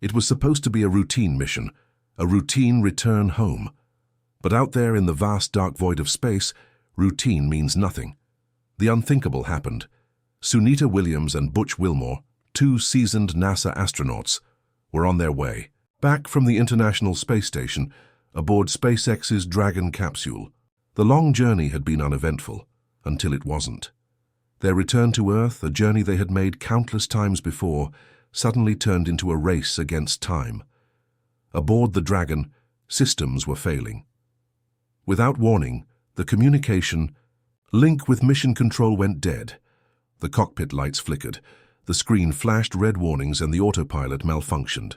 It was supposed to be a routine mission, a routine return home. But out there in the vast dark void of space, routine means nothing. The unthinkable happened. Sunita Williams and Butch Wilmore, two seasoned NASA astronauts, were on their way, back from the International Space Station, aboard SpaceX's Dragon capsule. The long journey had been uneventful, until it wasn't. Their return to Earth, a journey they had made countless times before, suddenly turned into a race against time. Aboard the Dragon, systems were failing. Without warning, the communication link with mission control went dead. The cockpit lights flickered, the screen flashed red warnings, and the autopilot malfunctioned.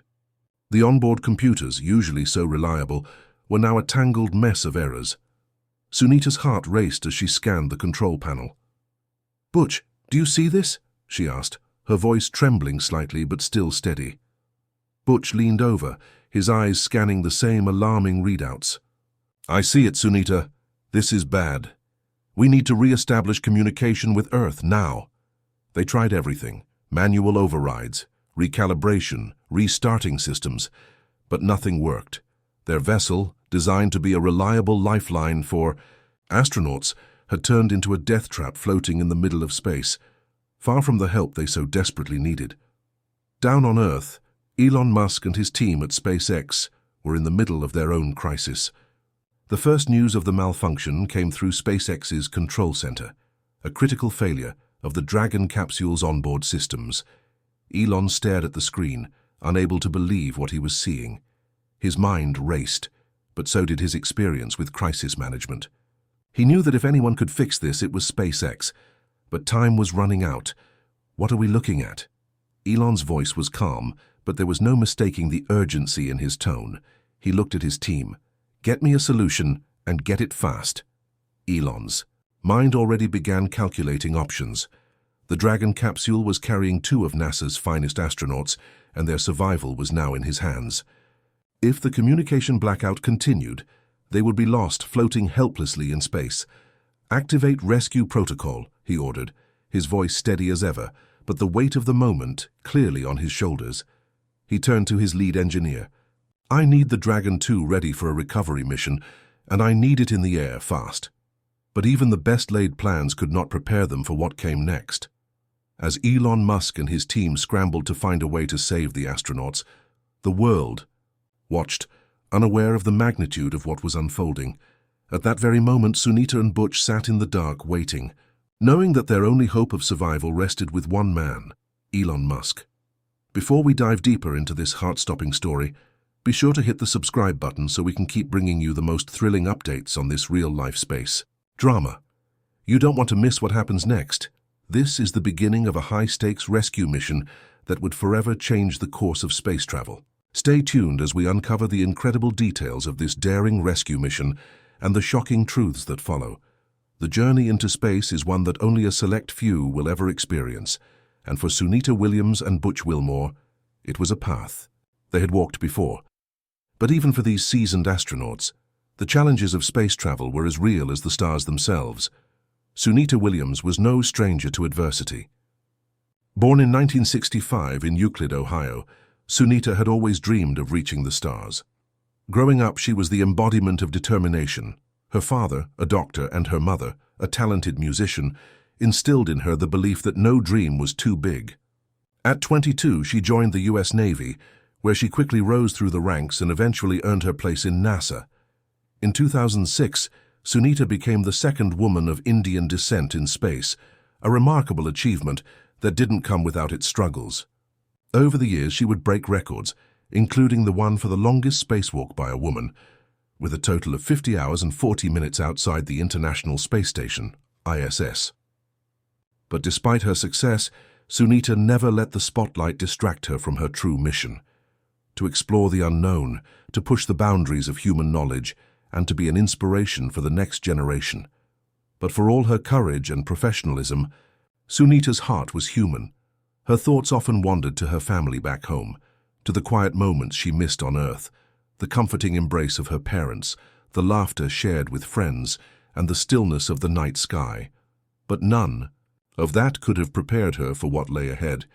The onboard computers, usually so reliable, were now a tangled mess of errors. Sunita's heart raced as she scanned the control panel. "Butch, do you see this?" she asked, her voice trembling slightly but still steady. Butch leaned over, his eyes scanning the same alarming readouts. "I see it, Sunita. This is bad. We need to re-establish communication with Earth now." They tried everything: manual overrides, recalibration, restarting systems, but nothing worked. Their vessel, designed to be a reliable lifeline for astronauts, had turned into a death trap floating in the middle of space, far from the help they so desperately needed. Down on Earth, Elon Musk and his team at SpaceX were in the middle of their own crisis. The first news of the malfunction came through SpaceX's control center, a critical failure of the Dragon capsule's onboard systems. Elon stared at the screen, unable to believe what he was seeing. His mind raced, but so did his experience with crisis management. He knew that if anyone could fix this, it was SpaceX. But time was running out. "What are we looking at?" Elon's voice was calm, but there was no mistaking the urgency in his tone. He looked at his team. "Get me a solution, and get it fast." Elon's mind already began calculating options. The Dragon capsule was carrying two of NASA's finest astronauts, and their survival was now in his hands. If the communication blackout continued, they would be lost, floating helplessly in space. "Activate rescue protocol," he ordered, his voice steady as ever, but the weight of the moment clearly on his shoulders. He turned to his lead engineer. "I need the Dragon 2 ready for a recovery mission, and I need it in the air fast." But even the best-laid plans could not prepare them for what came next. As Elon Musk and his team scrambled to find a way to save the astronauts, the world watched, unaware of the magnitude of what was unfolding. At that very moment, Sunita and Butch sat in the dark, waiting, knowing that their only hope of survival rested with one man, Elon Musk. Before we dive deeper into this heart-stopping story, be sure to hit the subscribe button so we can keep bringing you the most thrilling updates on this real-life space drama. You don't want to miss what happens next. This is the beginning of a high-stakes rescue mission that would forever change the course of space travel. Stay tuned as we uncover the incredible details of this daring rescue mission and the shocking truths that follow. The journey into space is one that only a select few will ever experience, and for Sunita Williams and Butch Wilmore, it was a path they had walked before. But even for these seasoned astronauts, the challenges of space travel were as real as the stars themselves. Sunita Williams was no stranger to adversity. Born in 1965 in Euclid, Ohio, Sunita had always dreamed of reaching the stars. Growing up, she was the embodiment of determination. Her father, a doctor, and her mother, a talented musician, instilled in her the belief that no dream was too big. At 22, she joined the U.S. Navy, where she quickly rose through the ranks and eventually earned her place in NASA. In 2006, Sunita became the second woman of Indian descent in space, a remarkable achievement that didn't come without its struggles. Over the years, she would break records, including the one for the longest spacewalk by a woman, with a total of 50 hours and 40 minutes outside the International Space Station, ISS. But despite her success, Sunita never let the spotlight distract her from her true mission: to explore the unknown, to push the boundaries of human knowledge, and to be an inspiration for the next generation. But for all her courage and professionalism, Sunita's heart was human. Her thoughts often wandered to her family back home, to the quiet moments she missed on Earth, the comforting embrace of her parents, the laughter shared with friends, and the stillness of the night sky. But none of that could have prepared her for what lay ahead.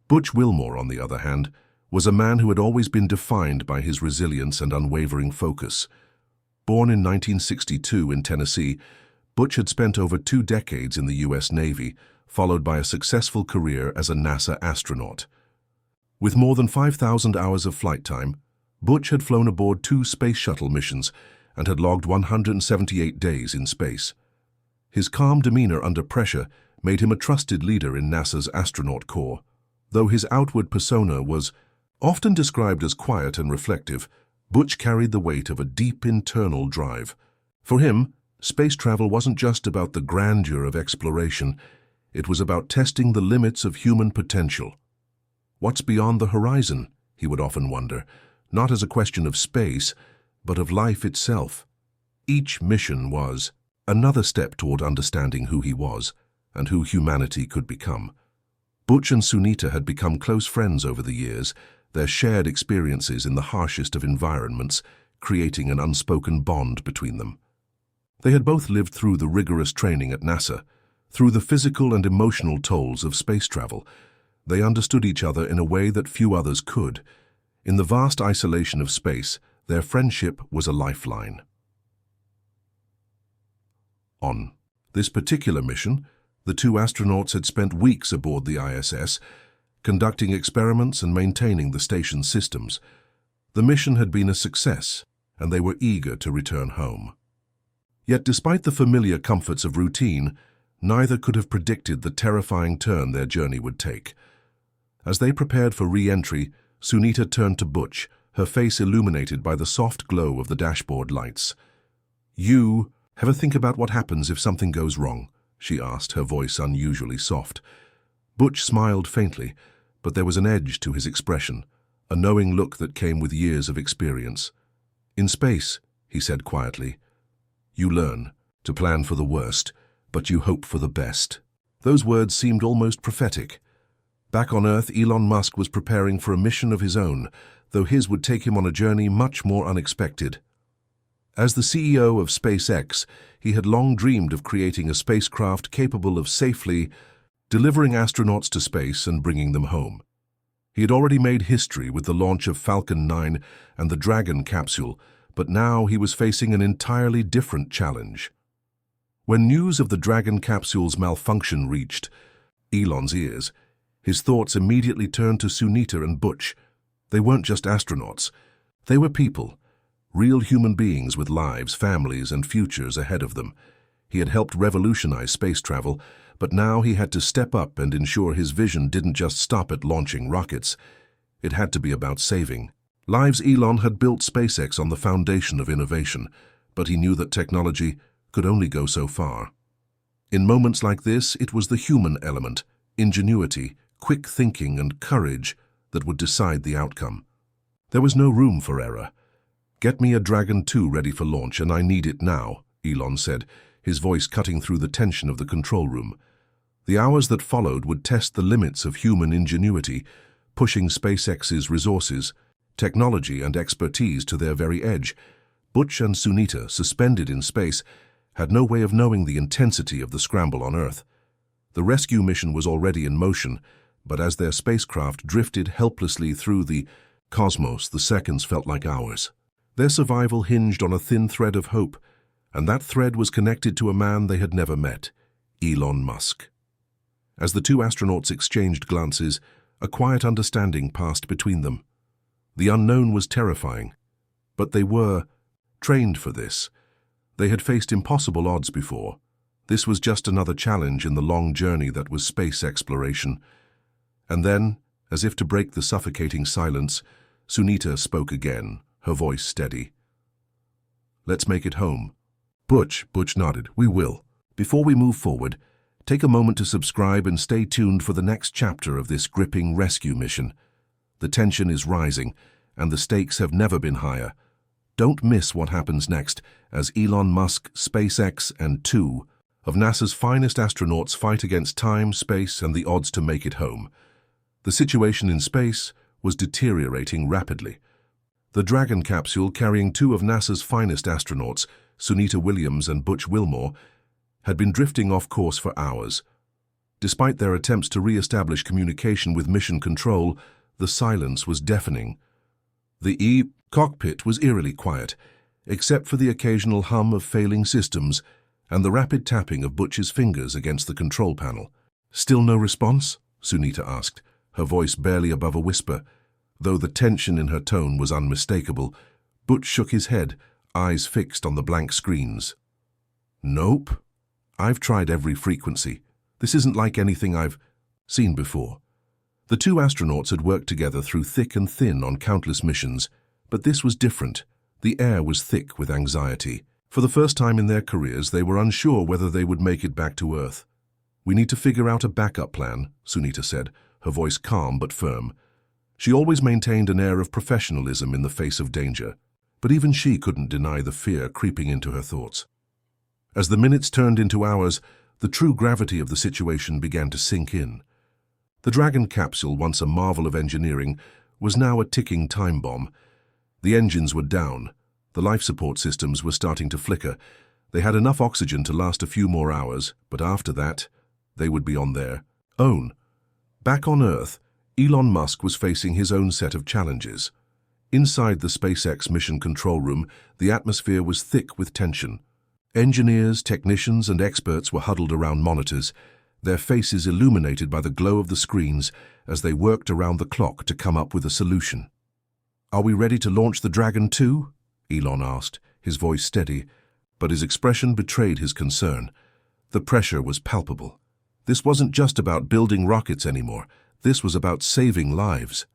Butch Wilmore, on the other hand, was a man who had always been defined by his resilience and unwavering focus. Born in 1962 in Tennessee, Butch had spent over 2 decades in the U.S. Navy, followed by a successful career as a NASA astronaut. With more than 5,000 hours of flight time, Butch had flown aboard 2 space shuttle missions and had logged 178 days in space. His calm demeanor under pressure made him a trusted leader in NASA's astronaut corps. Though his outward persona was often described as quiet and reflective, Butch carried the weight of a deep internal drive. For him, space travel wasn't just about the grandeur of exploration, it was about testing the limits of human potential. What's beyond the horizon, he would often wonder, not as a question of space, but of life itself. Each mission was another step toward understanding who he was and who humanity could become. Butch and Sunita had become close friends over the years, their shared experiences in the harshest of environments creating an unspoken bond between them. They had both lived through the rigorous training at NASA, through the physical and emotional tolls of space travel. They understood each other in a way that few others could. In the vast isolation of space, their friendship was a lifeline. On this particular mission, the 2 astronauts had spent weeks aboard the ISS, conducting experiments and maintaining the station's systems. The mission had been a success, and they were eager to return home. Yet despite the familiar comforts of routine, neither could have predicted the terrifying turn their journey would take. As they prepared for re-entry, Sunita turned to Butch, her face illuminated by the soft glow of the dashboard lights. "You ever think about what happens if something goes wrong?" she asked, her voice unusually soft. Butch smiled faintly, but there was an edge to his expression, a knowing look that came with years of experience. "In space," he said quietly, "you learn to plan for the worst, but you hope for the best." Those words seemed almost prophetic. Back on Earth, Elon Musk was preparing for a mission of his own, though his would take him on a journey much more unexpected. As the CEO of SpaceX, he had long dreamed of creating a spacecraft capable of safely delivering astronauts to space and bringing them home. He had already made history with the launch of Falcon 9 and the Dragon capsule, but now he was facing an entirely different challenge. When news of the Dragon capsule's malfunction reached Elon's ears, his thoughts immediately turned to Sunita and Butch. They weren't just astronauts. They were people, real human beings with lives, families, and futures ahead of them. He had helped revolutionize space travel, but now he had to step up and ensure his vision didn't just stop at launching rockets. It had to be about saving lives. Elon had built SpaceX on the foundation of innovation, but he knew that technology could only go so far. In moments like this, it was the human element, ingenuity, quick thinking, and courage that would decide the outcome. There was no room for error. "Get me a Dragon 2 ready for launch, and I need it now," Elon said, his voice cutting through the tension of the control room. The hours that followed would test the limits of human ingenuity, pushing SpaceX's resources, technology, and expertise to their very edge. Butch and Sunita, suspended in space, had no way of knowing the intensity of the scramble on Earth. The rescue mission was already in motion, but as their spacecraft drifted helplessly through the cosmos, the seconds felt like hours. Their survival hinged on a thin thread of hope, and that thread was connected to a man they had never met, Elon Musk. As the 2 astronauts exchanged glances, a quiet understanding passed between them. The unknown was terrifying, but they were trained for this. They had faced impossible odds before. This was just another challenge in the long journey that was space exploration. And then, as if to break the suffocating silence, Sunita spoke again, her voice steady. "Let's make it home." Butch nodded. "We will." Before we move forward, take a moment to subscribe and stay tuned for the next chapter of this gripping rescue mission. The tension is rising, and the stakes have never been higher. Don't miss what happens next as Elon Musk, SpaceX, and 2 of NASA's finest astronauts fight against time, space, and the odds to make it home. The situation in space was deteriorating rapidly. The Dragon capsule, carrying 2 of NASA's finest astronauts, Sunita Williams and Butch Wilmore, had been drifting off course for hours. Despite their attempts to re-establish communication with mission control, The silence was deafening. The cockpit was eerily quiet, except for the occasional hum of failing systems and the rapid tapping of Butch's fingers against the control panel. "Still no response?" Sunita asked, her voice barely above a whisper. Though the tension in her tone was unmistakable, Butch shook his head, eyes fixed on the blank screens. "Nope. I've tried every frequency. This isn't like anything I've seen before." The two astronauts had worked together through thick and thin on countless missions, but this was different. The air was thick with anxiety. For the first time in their careers, they were unsure whether they would make it back to Earth. "We need to figure out a backup plan," Sunita said, her voice calm but firm. She always maintained an air of professionalism in the face of danger, but even she couldn't deny the fear creeping into her thoughts. As the minutes turned into hours, the true gravity of the situation began to sink in. The Dragon capsule, once a marvel of engineering, was now a ticking time bomb. The engines were down. The life support systems were starting to flicker. They had enough oxygen to last a few more hours, but after that, they would be on their own. Back on Earth, Elon Musk was facing his own set of challenges. Inside the SpaceX mission control room, the atmosphere was thick with tension. Engineers, technicians, and experts were huddled around monitors, their faces illuminated by the glow of the screens as they worked around the clock to come up with a solution. "Are we ready to launch the Dragon 2? Elon asked, his voice steady, but his expression betrayed his concern. The pressure was palpable. This wasn't just about building rockets anymore. This was about saving lives.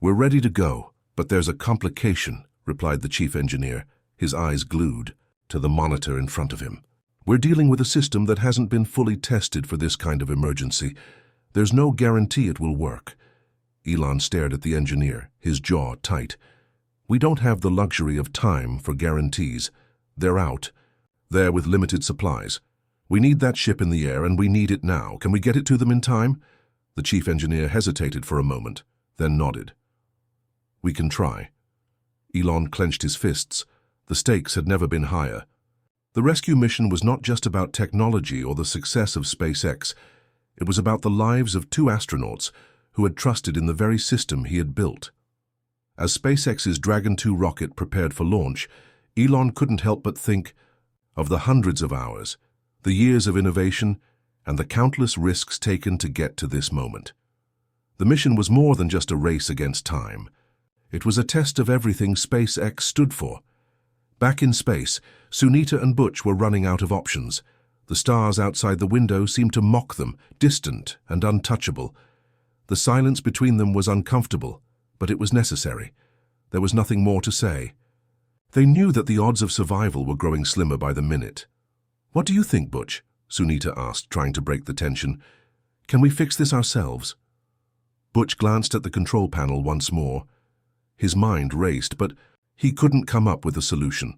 "We're ready to go, but there's a complication," replied the chief engineer, his eyes glued to the monitor in front of him. "We're dealing with a system that hasn't been fully tested for this kind of emergency. There's no guarantee it will work." Elon stared at the engineer, his jaw tight. "We don't have the luxury of time for guarantees. They're out. They're with limited supplies. We need that ship in the air, and we need it now. Can we get it to them in time?" The chief engineer hesitated for a moment, then nodded. "We can try." Elon clenched his fists. The stakes had never been higher. The rescue mission was not just about technology or the success of SpaceX. It was about the lives of two astronauts who had trusted in the very system he had built. As SpaceX's Dragon 2 rocket prepared for launch, Elon couldn't help but think of the hundreds of hours, the years of innovation, and the countless risks taken to get to this moment. The mission was more than just a race against time. It was a test of everything SpaceX stood for. Back in space, Sunita and Butch were running out of options. The stars outside the window seemed to mock them, distant and untouchable. The silence between them was uncomfortable, but it was necessary. There was nothing more to say. They knew that the odds of survival were growing slimmer by the minute. "What do you think, Butch?" Sunita asked, trying to break the tension. "Can we fix this ourselves?" Butch glanced at the control panel once more. His mind raced, but he couldn't come up with a solution.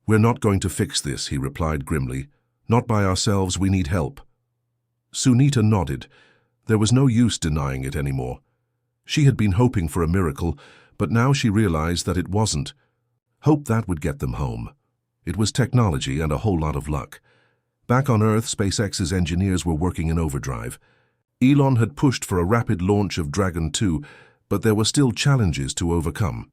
"We're not going to fix this," he replied grimly. "Not by ourselves, we need help." Sunita nodded. There was no use denying it anymore. She had been hoping for a miracle, but now she realized that it wasn't. Hope that would get them home. It was technology and a whole lot of luck. Back on Earth, SpaceX's engineers were working in overdrive. Elon had pushed for a rapid launch of Dragon 2, but there were still challenges to overcome.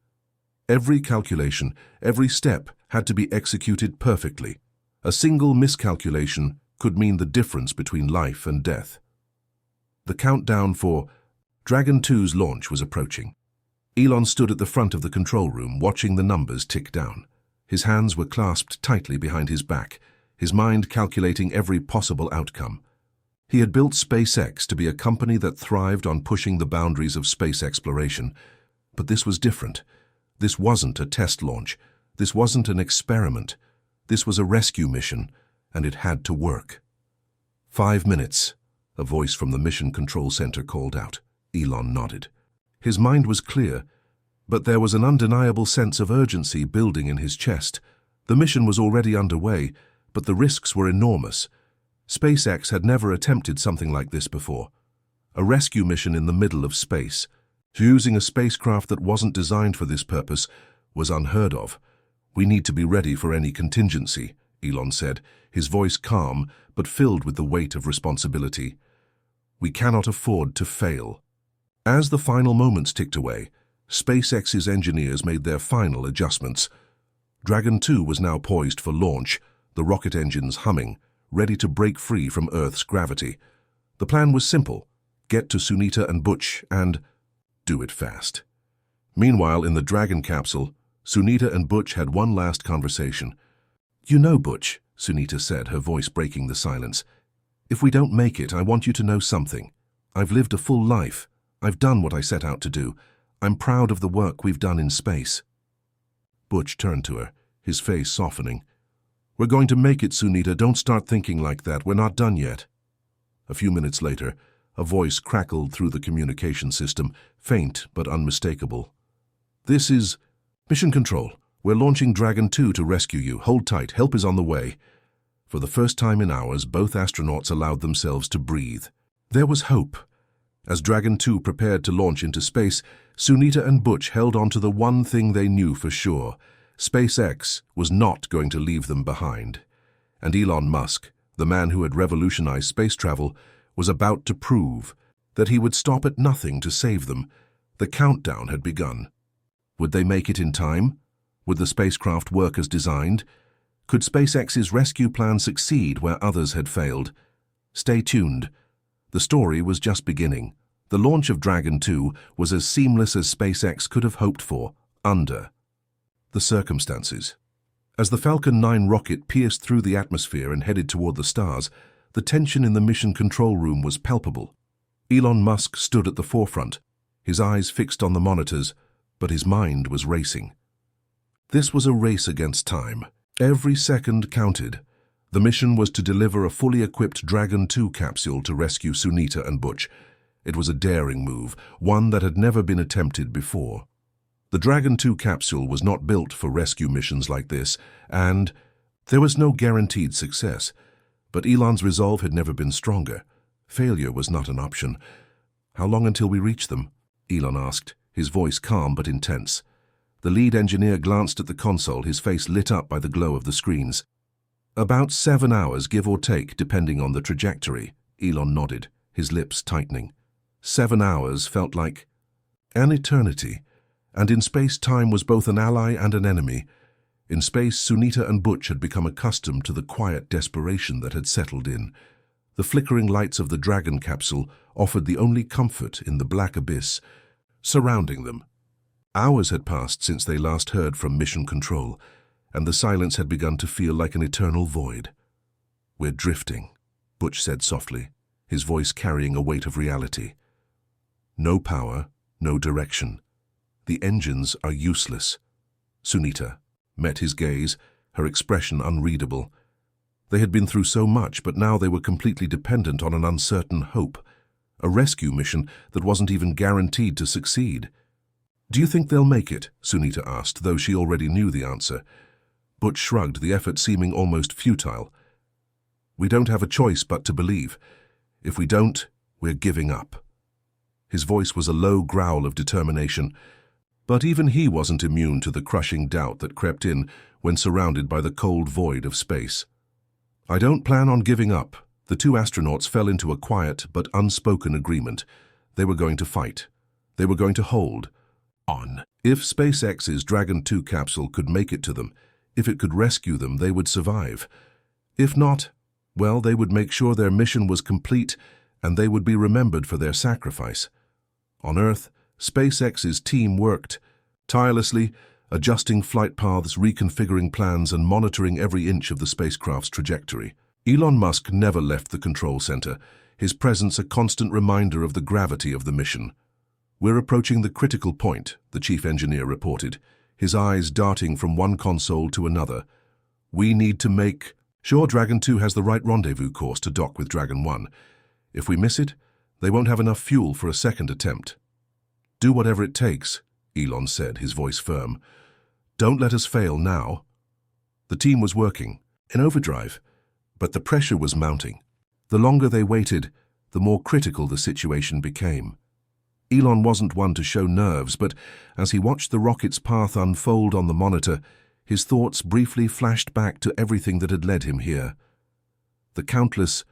Every calculation, every step had to be executed perfectly. A single miscalculation could mean the difference between life and death. The countdown for Dragon 2's launch was approaching. Elon stood at the front of the control room, watching the numbers tick down. His hands were clasped tightly behind his back, his mind calculating every possible outcome. He had built SpaceX to be a company that thrived on pushing the boundaries of space exploration. But this was different. This wasn't a test launch. This wasn't an experiment. This was a rescue mission, and it had to work. 5 minutes, a voice from the Mission Control Center called out. Elon nodded. His mind was clear, but there was an undeniable sense of urgency building in his chest. The mission was already underway, but the risks were enormous. SpaceX had never attempted something like this before. A rescue mission in the middle of space, using a spacecraft that wasn't designed for this purpose, was unheard of. "We need to be ready for any contingency," Elon said, his voice calm but filled with the weight of responsibility. "We cannot afford to fail." As the final moments ticked away, SpaceX's engineers made their final adjustments. Dragon 2 was now poised for launch, the rocket engines humming, ready to break free from Earth's gravity. The plan was simple: get to Sunita and Butch and do it fast. Meanwhile, in the Dragon capsule, Sunita and Butch had one last conversation. "You know, Butch," Sunita said, her voice breaking the silence, "if we don't make it, I want you to know something. I've lived a full life. I've done what I set out to do. I'm proud of the work we've done in space." Butch turned to her, his face softening. "We're going to make it, Sunita. Don't start thinking like that. We're not done yet." A few minutes later, a voice crackled through the communication system, faint but unmistakable. "This is Mission Control. We're launching Dragon 2 to rescue you. Hold tight. Help is on the way." For the first time in hours, both astronauts allowed themselves to breathe. There was hope. As Dragon 2 prepared to launch into space, Sunita and Butch held on to the one thing they knew for sure: SpaceX was not going to leave them behind. And Elon Musk, the man who had revolutionized space travel, was about to prove that he would stop at nothing to save them. The countdown had begun. Would they make it in time? Would the spacecraft work as designed? Could SpaceX's rescue plan succeed where others had failed? Stay tuned. The story was just beginning. The launch of Dragon 2 was as seamless as SpaceX could have hoped for, under the circumstances. As the Falcon 9 rocket pierced through the atmosphere and headed toward the stars, the tension in the mission control room was palpable. Elon Musk stood at the forefront, his eyes fixed on the monitors, but his mind was racing. This was a race against time. Every second counted. The mission was to deliver a fully equipped Dragon 2 capsule to rescue Sunita and Butch. It was a daring move, one that had never been attempted before. The Dragon 2 capsule was not built for rescue missions like this, and there was no guaranteed success. But Elon's resolve had never been stronger. Failure was not an option. "How long until we reach them?" Elon asked, his voice calm but intense. The lead engineer glanced at the console, his face lit up by the glow of the screens. "About 7 hours, give or take, depending on the trajectory," Elon nodded, his lips tightening. 7 hours felt like an eternity, and in space time was both an ally and an enemy. In space, Sunita and Butch had become accustomed to the quiet desperation that had settled in. The flickering lights of the Dragon capsule offered the only comfort in the black abyss surrounding them. Hours had passed since they last heard from Mission Control, and the silence had begun to feel like an eternal void. "We're drifting," Butch said softly, his voice carrying a weight of reality. "No power, no direction. The engines are useless." Sunita met his gaze, her expression unreadable. They had been through so much, but now they were completely dependent on an uncertain hope, a rescue mission that wasn't even guaranteed to succeed. "Do you think they'll make it?" Sunita asked, though she already knew the answer. Butch shrugged, the effort seeming almost futile. "We don't have a choice but to believe. If we don't, we're giving up." His voice was a low growl of determination, but even he wasn't immune to the crushing doubt that crept in when surrounded by the cold void of space. "I don't plan on giving up." The two astronauts fell into a quiet but unspoken agreement. They were going to fight. They were going to hold on. If SpaceX's Dragon 2 capsule could make it to them, if it could rescue them, they would survive. If not, well, they would make sure their mission was complete and they would be remembered for their sacrifice. On Earth, SpaceX's team worked tirelessly, adjusting flight paths, reconfiguring plans, and monitoring every inch of the spacecraft's trajectory. Elon Musk never left the control center, his presence a constant reminder of the gravity of the mission. "We're approaching the critical point," the chief engineer reported, his eyes darting from one console to another. "We need to make sure Dragon 2 has the right rendezvous course to dock with Dragon 1. If we miss it, they won't have enough fuel for a second attempt." "Do whatever it takes," Elon said, his voice firm. "Don't let us fail now." The team was working in overdrive, but the pressure was mounting. The longer they waited, the more critical the situation became. Elon wasn't one to show nerves, but as he watched the rocket's path unfold on the monitor, his thoughts briefly flashed back to everything that had led him here. The countless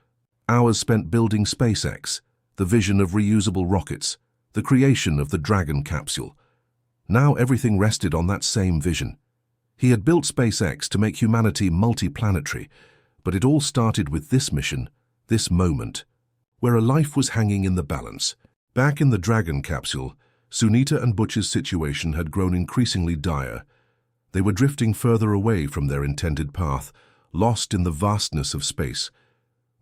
hours spent building SpaceX, the vision of reusable rockets, the creation of the Dragon capsule. Now everything rested on that same vision. He had built SpaceX to make humanity multiplanetary, but it all started with this mission, this moment, where a life was hanging in the balance. Back in the Dragon capsule, Sunita and Butch's situation had grown increasingly dire. They were drifting further away from their intended path, lost in the vastness of space.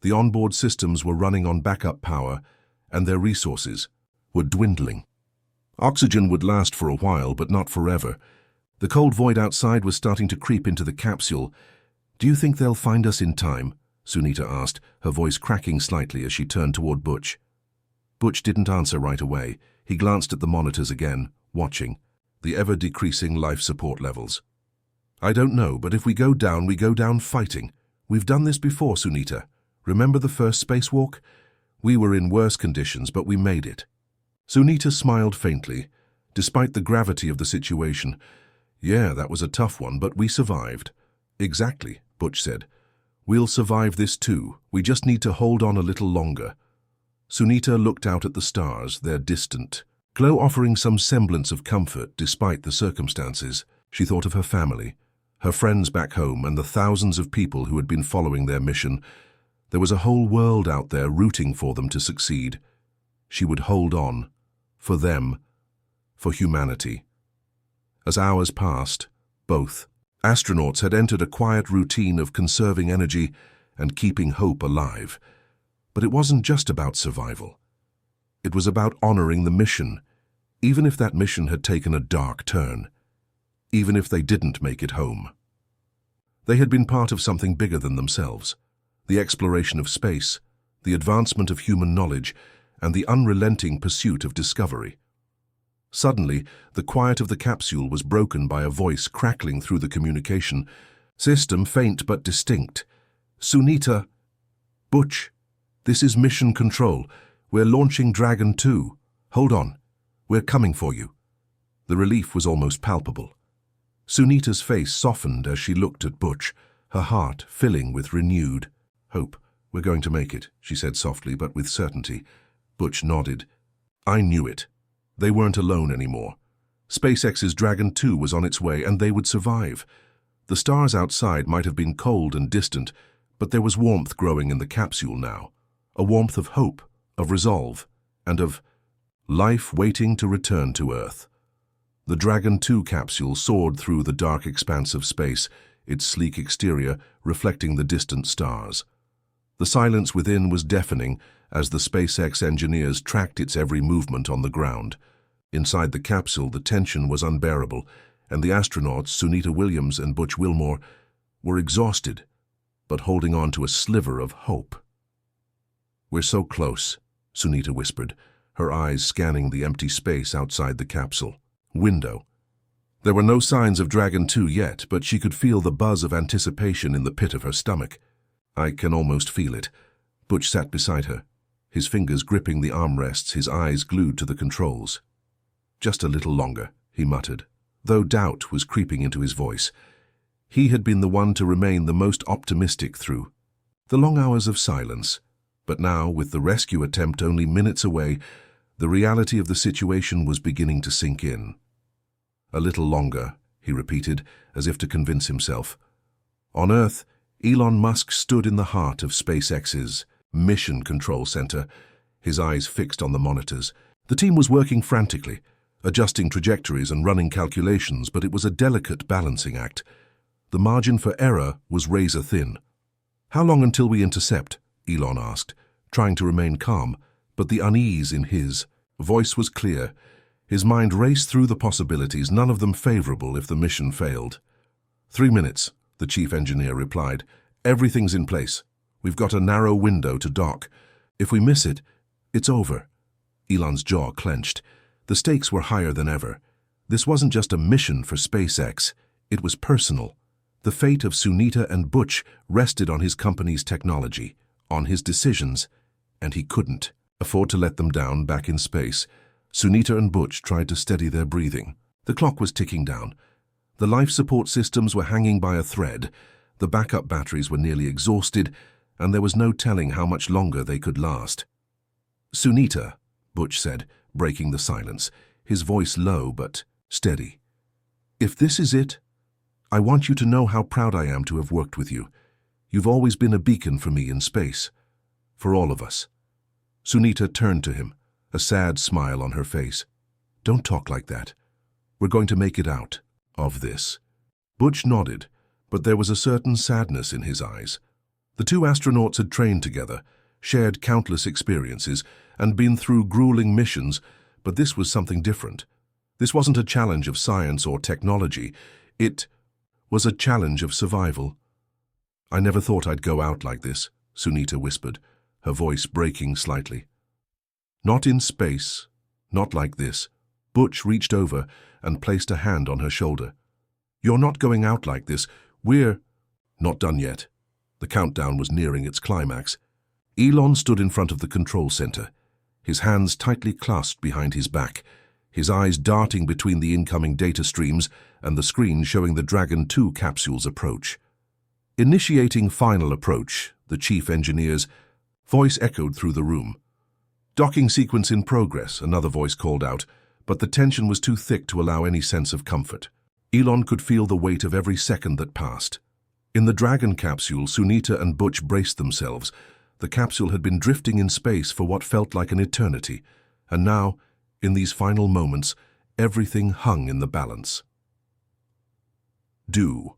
The onboard systems were running on backup power, and their resources were dwindling. Oxygen would last for a while, but not forever. The cold void outside was starting to creep into the capsule. "Do you think they'll find us in time?" Sunita asked, her voice cracking slightly as she turned toward Butch. Butch didn't answer right away. He glanced at the monitors again, watching the ever-decreasing life support levels. "I don't know, but if we go down fighting. We've done this before, Sunita. Remember the first spacewalk? We were in worse conditions, but we made it." Sunita smiled faintly, despite the gravity of the situation. "Yeah, that was a tough one, but we survived." "Exactly," Butch said. "We'll survive this too. We just need to hold on a little longer." Sunita looked out at the stars, their distant glow offering some semblance of comfort despite the circumstances. She thought of her family, her friends back home, and the thousands of people who had been following their mission. There was a whole world out there rooting for them to succeed. She would hold on. For them. For humanity. As hours passed, both astronauts had entered a quiet routine of conserving energy and keeping hope alive. But it wasn't just about survival. It was about honoring the mission, even if that mission had taken a dark turn, even if they didn't make it home. They had been part of something bigger than themselves, the exploration of space, the advancement of human knowledge, and the unrelenting pursuit of discovery. Suddenly, the quiet of the capsule was broken by a voice crackling through the communication system, faint but distinct. "Sunita, Butch, this is Mission Control. We're launching Dragon 2. Hold on. We're coming for you." The relief was almost palpable. Sunita's face softened as she looked at Butch, her heart filling with renewed hope. "We're going to make it," she said softly but with certainty. Butch nodded. "I knew it. They weren't alone anymore. SpaceX's Dragon 2 was on its way, and they would survive. The stars outside might have been cold and distant, but there was warmth growing in the capsule now. A warmth of hope, of resolve, and of life waiting to return to Earth. The Dragon 2 capsule soared through the dark expanse of space, its sleek exterior reflecting the distant stars. The silence within was deafening as the SpaceX engineers tracked its every movement on the ground. Inside the capsule, the tension was unbearable, and the astronauts, Sunita Williams and Butch Wilmore, were exhausted, but holding on to a sliver of hope. "We're so close," Sunita whispered, her eyes scanning the empty space outside the capsule window. There were no signs of Dragon 2 yet, but she could feel the buzz of anticipation in the pit of her stomach. "I can almost feel it." Butch sat beside her, his fingers gripping the armrests, his eyes glued to the controls. "Just a little longer," he muttered, though doubt was creeping into his voice. He had been the one to remain the most optimistic through the long hours of silence, but now, with the rescue attempt only minutes away, the reality of the situation was beginning to sink in. "A little longer," he repeated, as if to convince himself. On Earth, Elon Musk stood in the heart of SpaceX's Mission Control Center, his eyes fixed on the monitors. The team was working frantically, adjusting trajectories and running calculations, but it was a delicate balancing act. The margin for error was razor-thin. "How long until we intercept?" Elon asked, trying to remain calm, but the unease in his voice was clear. His mind raced through the possibilities, none of them favorable if the mission failed. 3 minutes, the chief engineer replied. "Everything's in place. We've got a narrow window to dock. If we miss it, it's over." Elon's jaw clenched. The stakes were higher than ever. This wasn't just a mission for SpaceX. It was personal. The fate of Sunita and Butch rested on his company's technology, on his decisions, and he couldn't afford to let them down back in space. Sunita and Butch tried to steady their breathing. The clock was ticking down. The life support systems were hanging by a thread. The backup batteries were nearly exhausted, and there was no telling how much longer they could last. "Sunita," Butch said, breaking the silence, his voice low but steady. "If this is it, I want you to know how proud I am to have worked with you. You've always been a beacon for me in space. For all of us." Sunita turned to him, a sad smile on her face. "Don't talk like that. We're going to make it out of this." Butch nodded, but there was a certain sadness in his eyes. The two astronauts had trained together, shared countless experiences, and been through grueling missions, but this was something different. This wasn't a challenge of science or technology. It was a challenge of survival. "I never thought I'd go out like this," Sunita whispered, her voice breaking slightly. "Not in space, not like this." Butch reached over and placed a hand on her shoulder. "You're not going out like this. We're not done yet." The countdown was nearing its climax. Elon stood in front of the control center, his hands tightly clasped behind his back, his eyes darting between the incoming data streams and the screen showing the Dragon 2 capsule's approach. "Initiating final approach," the chief engineer's voice echoed through the room. "Docking sequence in progress," another voice called out, but the tension was too thick to allow any sense of comfort. Elon could feel the weight of every second that passed. In the Dragon capsule, Sunita and Butch braced themselves. The capsule had been drifting in space for what felt like an eternity, and now, in these final moments, everything hung in the balance. "Do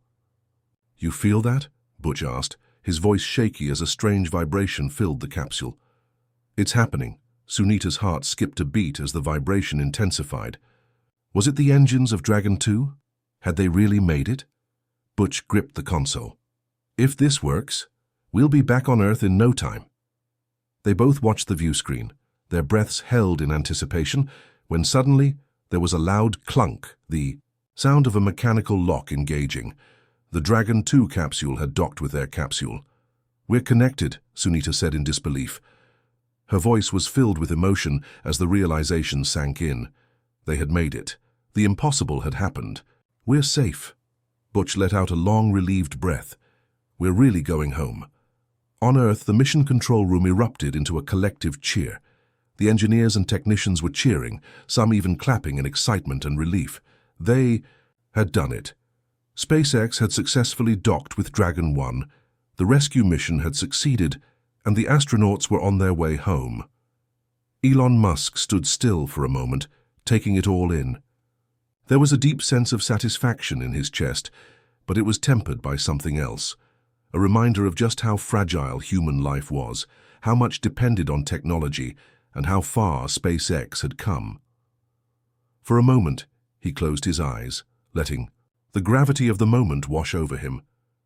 you feel that?" Butch asked, his voice shaky as a strange vibration filled the capsule. "It's happening." Sunita's heart skipped a beat as the vibration intensified. Was it the engines of Dragon 2? Had they really made it? Butch gripped the console. "If this works, we'll be back on Earth in no time." They both watched the view screen, their breaths held in anticipation, when suddenly there was a loud clunk, the sound of a mechanical lock engaging. The Dragon 2 capsule had docked with their capsule. "We're connected," Sunita said in disbelief. Her voice was filled with emotion as the realization sank in. They had made it. The impossible had happened. "We're safe." Butch let out a long, relieved breath. "We're really going home." On Earth, the mission control room erupted into a collective cheer. The engineers and technicians were cheering, some even clapping in excitement and relief. They had done it. SpaceX had successfully docked with Dragon 1. The rescue mission had succeeded, and the astronauts were on their way home. Elon Musk stood still for a moment, taking it all in. There was a deep sense of satisfaction in his chest, but it was tempered by something else, a reminder of just how fragile human life was, how much depended on technology, and how far SpaceX had come. For a moment, he closed his eyes, letting the gravity of the moment wash over him.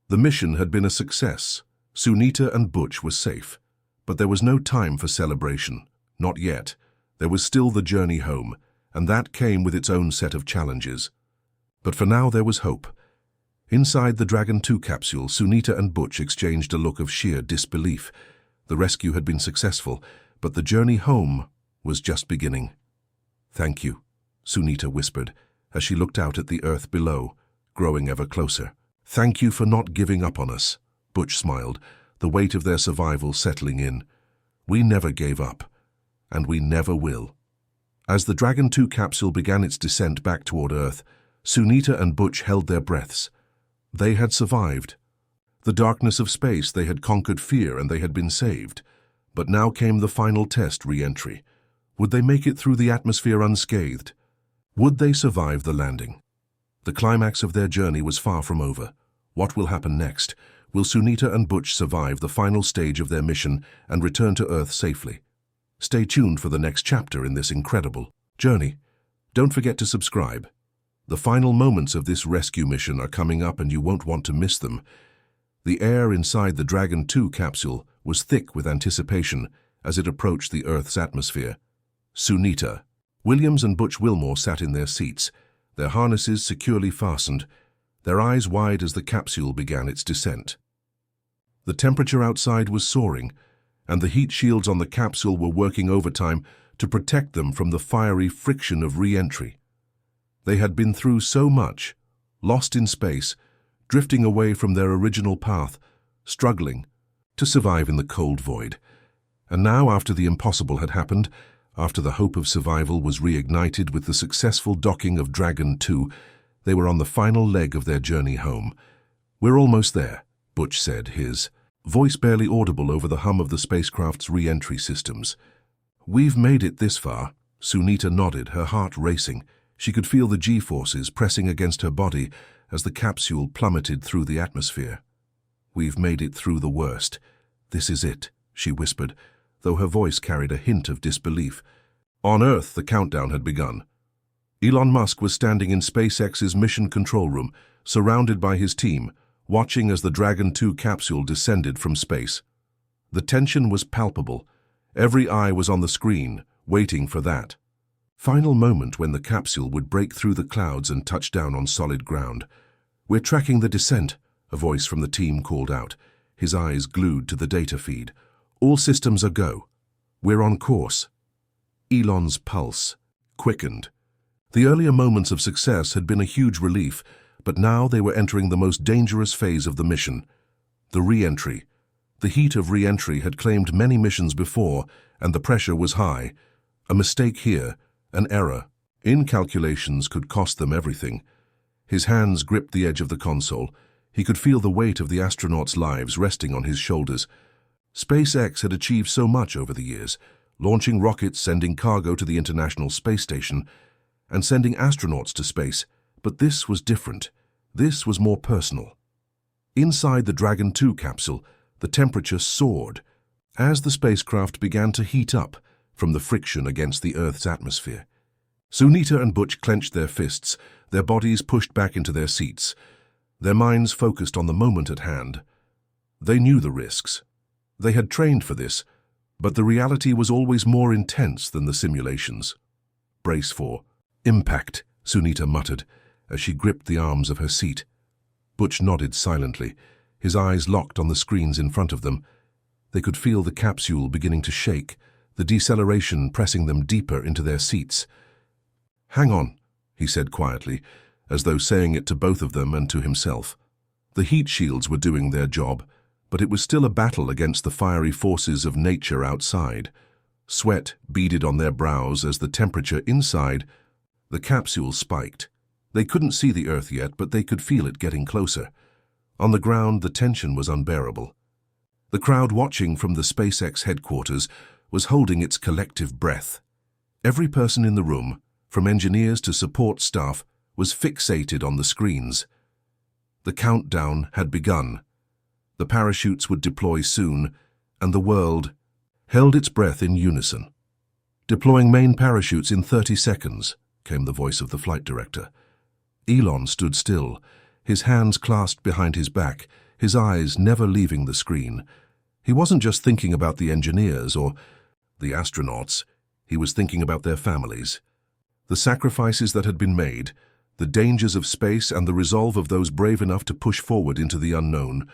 The mission had been a success. Sunita and Butch were safe, but there was no time for celebration. Not yet. There was still the journey home, and that came with its own set of challenges. But for now there was hope. Inside the Dragon 2 capsule, Sunita and Butch exchanged a look of sheer disbelief. The rescue had been successful, but the journey home was just beginning. "Thank you," Sunita whispered, as she looked out at the Earth below, growing ever closer. "Thank you for not giving up on us." Butch smiled, the weight of their survival settling in. "We never gave up, and we never will." As the Dragon 2 capsule began its descent back toward Earth, Sunita and Butch held their breaths. They had survived. The darkness of space, they had conquered fear, and they had been saved. But now came the final test, re-entry. Would they make it through the atmosphere unscathed? Would they survive the landing? The climax of their journey was far from over. What will happen next? Will Sunita and Butch survive the final stage of their mission and return to Earth safely? Stay tuned for the next chapter in this incredible journey. Don't forget to subscribe. The final moments of this rescue mission are coming up and you won't want to miss them. The air inside the Dragon 2 capsule was thick with anticipation as it approached the Earth's atmosphere. Sunita, Williams and Butch Wilmore sat in their seats, their harnesses securely fastened, their eyes wide as the capsule began its descent. The temperature outside was soaring, and the heat shields on the capsule were working overtime to protect them from the fiery friction of re-entry. They had been through so much, lost in space, drifting away from their original path, struggling to survive in the cold void. And now, after the impossible had happened, After the hope of survival was reignited with the successful docking of Dragon 2, they were on the final leg of their journey home. "We're almost there," Butch said, his voice barely audible over the hum of the spacecraft's re-entry systems. "We've made it this far." Sunita nodded, her heart racing. She could feel the G-forces pressing against her body as the capsule plummeted through the atmosphere. "We've made it through the worst. This is it," she whispered, though her voice carried a hint of disbelief. On Earth, the countdown had begun. Elon Musk was standing in SpaceX's mission control room, surrounded by his team, watching as the Dragon 2 capsule descended from space. The tension was palpable. Every eye was on the screen, waiting for that final moment when the capsule would break through the clouds and touch down on solid ground. "We're tracking the descent," a voice from the team called out, his eyes glued to the data feed. "All systems are go. We're on course." Elon's pulse quickened. The earlier moments of success had been a huge relief, but now they were entering the most dangerous phase of the mission, the re-entry. The heat of re-entry had claimed many missions before, and the pressure was high. A mistake here, an error, in calculations could cost them everything. His hands gripped the edge of the console. He could feel the weight of the astronauts' lives resting on his shoulders. SpaceX had achieved so much over the years, launching rockets, sending cargo to the International Space Station, and sending astronauts to space. But this was different. This was more personal. Inside the Dragon 2 capsule, the temperature soared as the spacecraft began to heat up from the friction against the Earth's atmosphere. Sunita and Butch clenched their fists, their bodies pushed back into their seats, their minds focused on the moment at hand. They knew the risks. They had trained for this, but the reality was always more intense than the simulations. "Brace for impact," Sunita muttered as she gripped the arms of her seat. Butch nodded silently, his eyes locked on the screens in front of them. They could feel the capsule beginning to shake, the deceleration pressing them deeper into their seats. "Hang on," he said quietly, as though saying it to both of them and to himself. The heat shields were doing their job, but it was still a battle against the fiery forces of nature outside. Sweat beaded on their brows as the temperature inside the capsule spiked. They couldn't see the Earth yet, but they could feel it getting closer. On the ground, the tension was unbearable. The crowd watching from the SpaceX headquarters was holding its collective breath. Every person in the room, from engineers to support staff, was fixated on the screens. The countdown had begun. The parachutes would deploy soon, and the world held its breath in unison. "Deploying main parachutes in 30 seconds, came the voice of the flight director. Elon stood still, his hands clasped behind his back, his eyes never leaving the screen. He wasn't just thinking about the engineers or the astronauts, he was thinking about their families. The sacrifices that had been made, the dangers of space and the resolve of those brave enough to push forward into the unknown.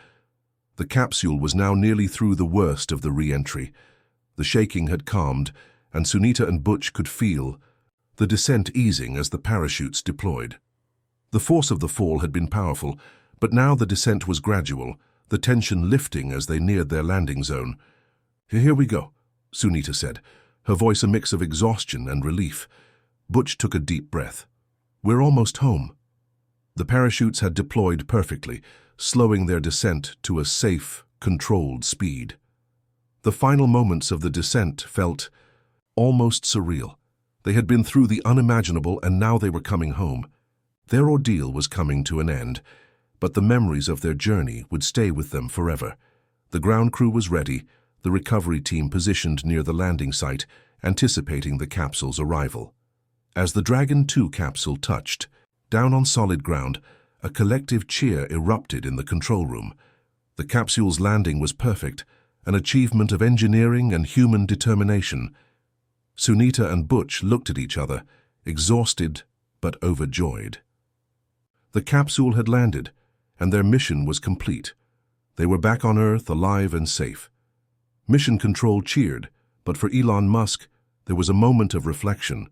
The capsule was now nearly through the worst of the re-entry. The shaking had calmed, and Sunita and Butch could feel the descent easing as the parachutes deployed. The force of the fall had been powerful, but now the descent was gradual, the tension lifting as they neared their landing zone. "Here we go," Sunita said, her voice a mix of exhaustion and relief. Butch took a deep breath. "We're almost home." The parachutes had deployed perfectly, slowing their descent to a safe, controlled speed. The final moments of the descent felt almost surreal. They had been through the unimaginable, and now they were coming home. Their ordeal was coming to an end, but the memories of their journey would stay with them forever. The ground crew was ready, the recovery team positioned near the landing site, anticipating the capsule's arrival. As the Dragon 2 capsule touched down on solid ground, a collective cheer erupted in the control room. The capsule's landing was perfect, an achievement of engineering and human determination. Sunita and Butch looked at each other, exhausted but overjoyed. The capsule had landed, and their mission was complete. They were back on Earth, alive and safe. Mission Control cheered, but for Elon Musk, there was a moment of reflection.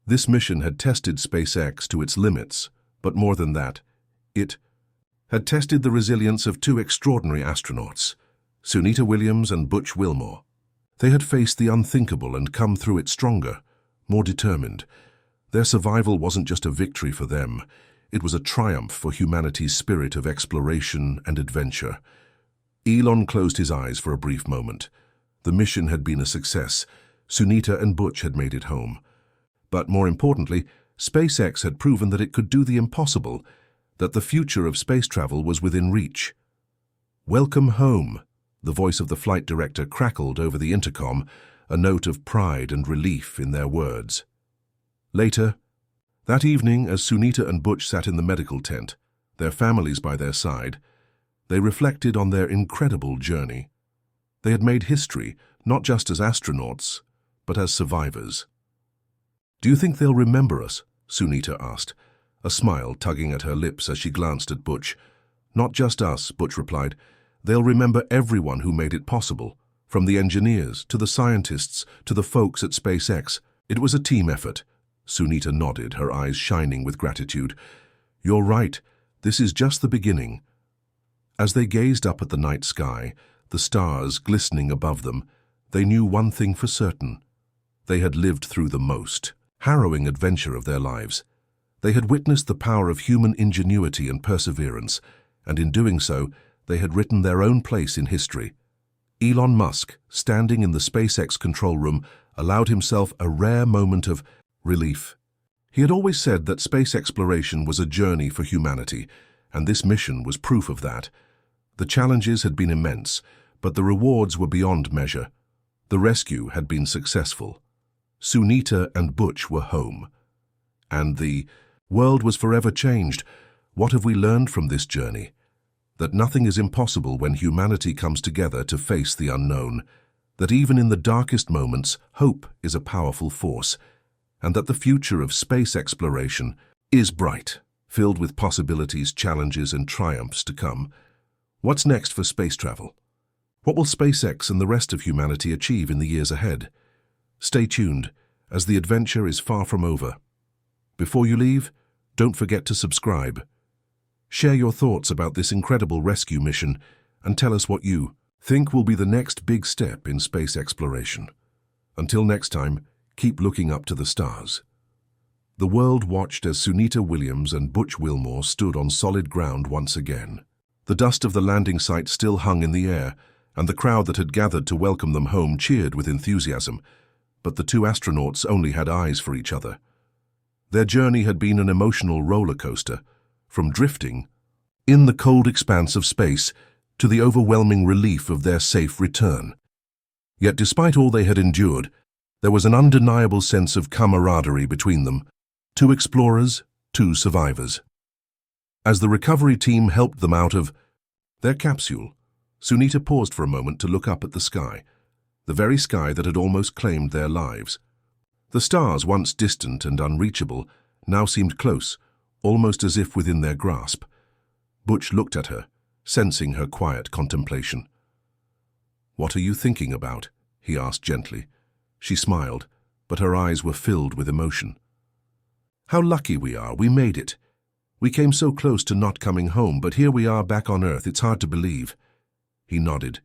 This mission had tested SpaceX to its limits, but more than that, it had tested the resilience of two extraordinary astronauts, Sunita Williams and Butch Wilmore. They had faced the unthinkable and come through it stronger, more determined. Their survival wasn't just a victory for them, it was a triumph for humanity's spirit of exploration and adventure. Elon closed his eyes for a brief moment. The mission had been a success. Sunita and Butch had made it home. But more importantly, SpaceX had proven that it could do the impossible, that the future of space travel was within reach. "Welcome home," the voice of the flight director crackled over the intercom, a note of pride and relief in their words. Later, that evening, as Sunita and Butch sat in the medical tent, their families by their side, they reflected on their incredible journey. They had made history, not just as astronauts, but as survivors. "Do you think they'll remember us?" Sunita asked, a smile tugging at her lips as she glanced at Butch. "Not just us," Butch replied. "They'll remember everyone who made it possible, from the engineers to the scientists to the folks at SpaceX. It was a team effort." Sunita nodded, her eyes shining with gratitude. "You're right, this is just the beginning." As they gazed up at the night sky, the stars glistening above them, they knew one thing for certain. They had lived through the most harrowing adventure of their lives. They had witnessed the power of human ingenuity and perseverance, and in doing so, they had written their own place in history. Elon Musk, standing in the SpaceX control room, allowed himself a rare moment of relief. He had always said that space exploration was a journey for humanity, and this mission was proof of that. The challenges had been immense, but the rewards were beyond measure. The rescue had been successful. Sunita and Butch were home. And the world was forever changed. What have we learned from this journey? That nothing is impossible when humanity comes together to face the unknown. That even in the darkest moments, hope is a powerful force. And that the future of space exploration is bright, filled with possibilities, challenges, and triumphs to come. What's next for space travel? What will SpaceX and the rest of humanity achieve in the years ahead? Stay tuned, as the adventure is far from over. Before you leave, don't forget to subscribe. Share your thoughts about this incredible rescue mission and tell us what you think will be the next big step in space exploration. Until next time, keep looking up to the stars. The world watched as Sunita Williams and Butch Wilmore stood on solid ground once again. The dust of the landing site still hung in the air, and the crowd that had gathered to welcome them home cheered with enthusiasm. But the two astronauts only had eyes for each other. Their journey had been an emotional roller coaster, from drifting in the cold expanse of space to the overwhelming relief of their safe return. Yet despite all they had endured, there was an undeniable sense of camaraderie between them, two explorers, two survivors. As the recovery team helped them out of their capsule, Sunita paused for a moment to look up at the sky, the very sky that had almost claimed their lives. The stars, once distant and unreachable, now seemed close, almost as if within their grasp. Butch looked at her, sensing her quiet contemplation. "What are you thinking about?" he asked gently. She smiled, but her eyes were filled with emotion. "How lucky we are, we made it. We came so close to not coming home, but here we are back on Earth, it's hard to believe." He nodded,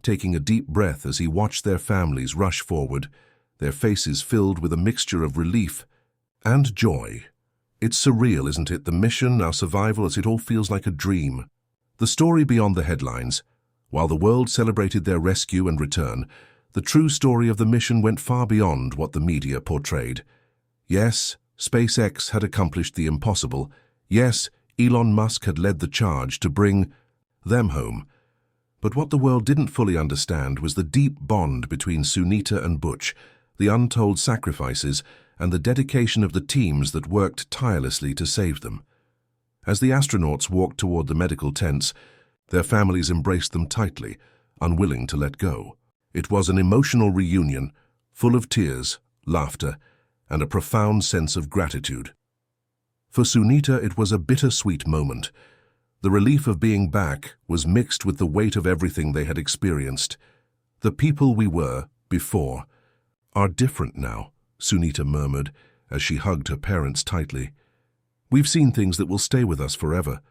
taking a deep breath as he watched their families rush forward, their faces filled with a mixture of relief and joy. "It's surreal, isn't it? The mission, our survival, as it all feels like a dream." The story beyond the headlines. While the world celebrated their rescue and return, the true story of the mission went far beyond what the media portrayed. Yes, SpaceX had accomplished the impossible. Yes, Elon Musk had led the charge to bring them home. But what the world didn't fully understand was the deep bond between Sunita and Butch, the untold sacrifices, and the dedication of the teams that worked tirelessly to save them. As the astronauts walked toward the medical tents, their families embraced them tightly, unwilling to let go. It was an emotional reunion, full of tears, laughter, and a profound sense of gratitude. For Sunita, it was a bittersweet moment. The relief of being back was mixed with the weight of everything they had experienced. "The people we were, before, are different now," Sunita murmured as she hugged her parents tightly. "We've seen things that will stay with us forever.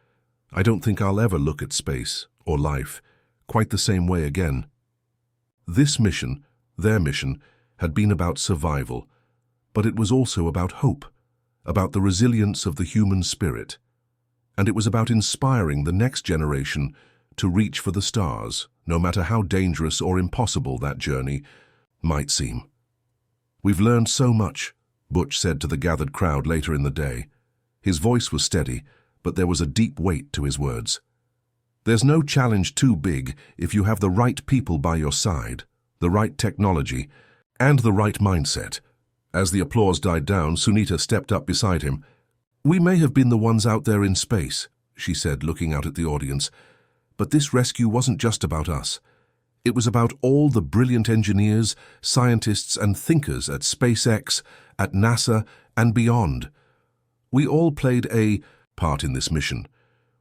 I don't think I'll ever look at space, or life, quite the same way again." This mission, Their mission had been about survival, but it was also about hope, about the resilience of the human spirit. And it was about inspiring the next generation to reach for the stars, no matter how dangerous or impossible that journey might seem. "We've learned so much," Butch said to the gathered crowd later in the day. His voice was steady, but there was a deep weight to his words. "There's no challenge too big if you have the right people by your side, the right technology, and the right mindset." As the applause died down, Sunita stepped up beside him. "We may have been the ones out there in space," she said, looking out at the audience, "but this rescue wasn't just about us. It was about all the brilliant engineers, scientists, and thinkers at SpaceX, at NASA, and beyond. We all played a part in this mission.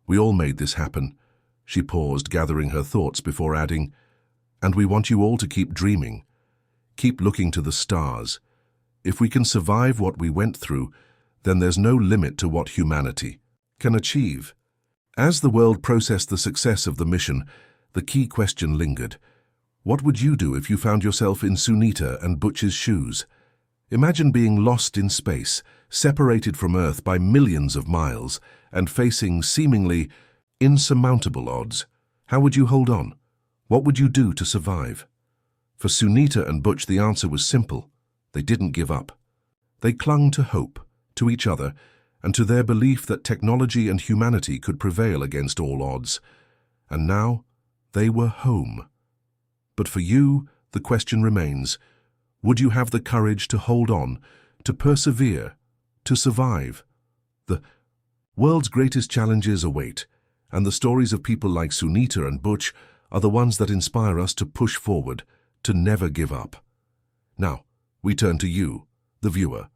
We all made this happen." She paused, gathering her thoughts before adding, "And we want you all to keep dreaming. Keep looking to the stars. If we can survive what we went through, then there's no limit to what humanity can achieve." As the world processed the success of the mission, the key question lingered. What would you do if you found yourself in Sunita and Butch's shoes? Imagine being lost in space, separated from Earth by millions of miles, and facing seemingly insurmountable odds. How would you hold on? What would you do to survive? For Sunita and Butch, the answer was simple. They didn't give up. They clung to hope, to each other, and to their belief that technology and humanity could prevail against all odds. And now, they were home. But for you, the question remains, would you have the courage to hold on, to persevere, to survive? The world's greatest challenges await, and the stories of people like Sunita and Butch are the ones that inspire us to push forward, to never give up. Now, we turn to you, the viewer.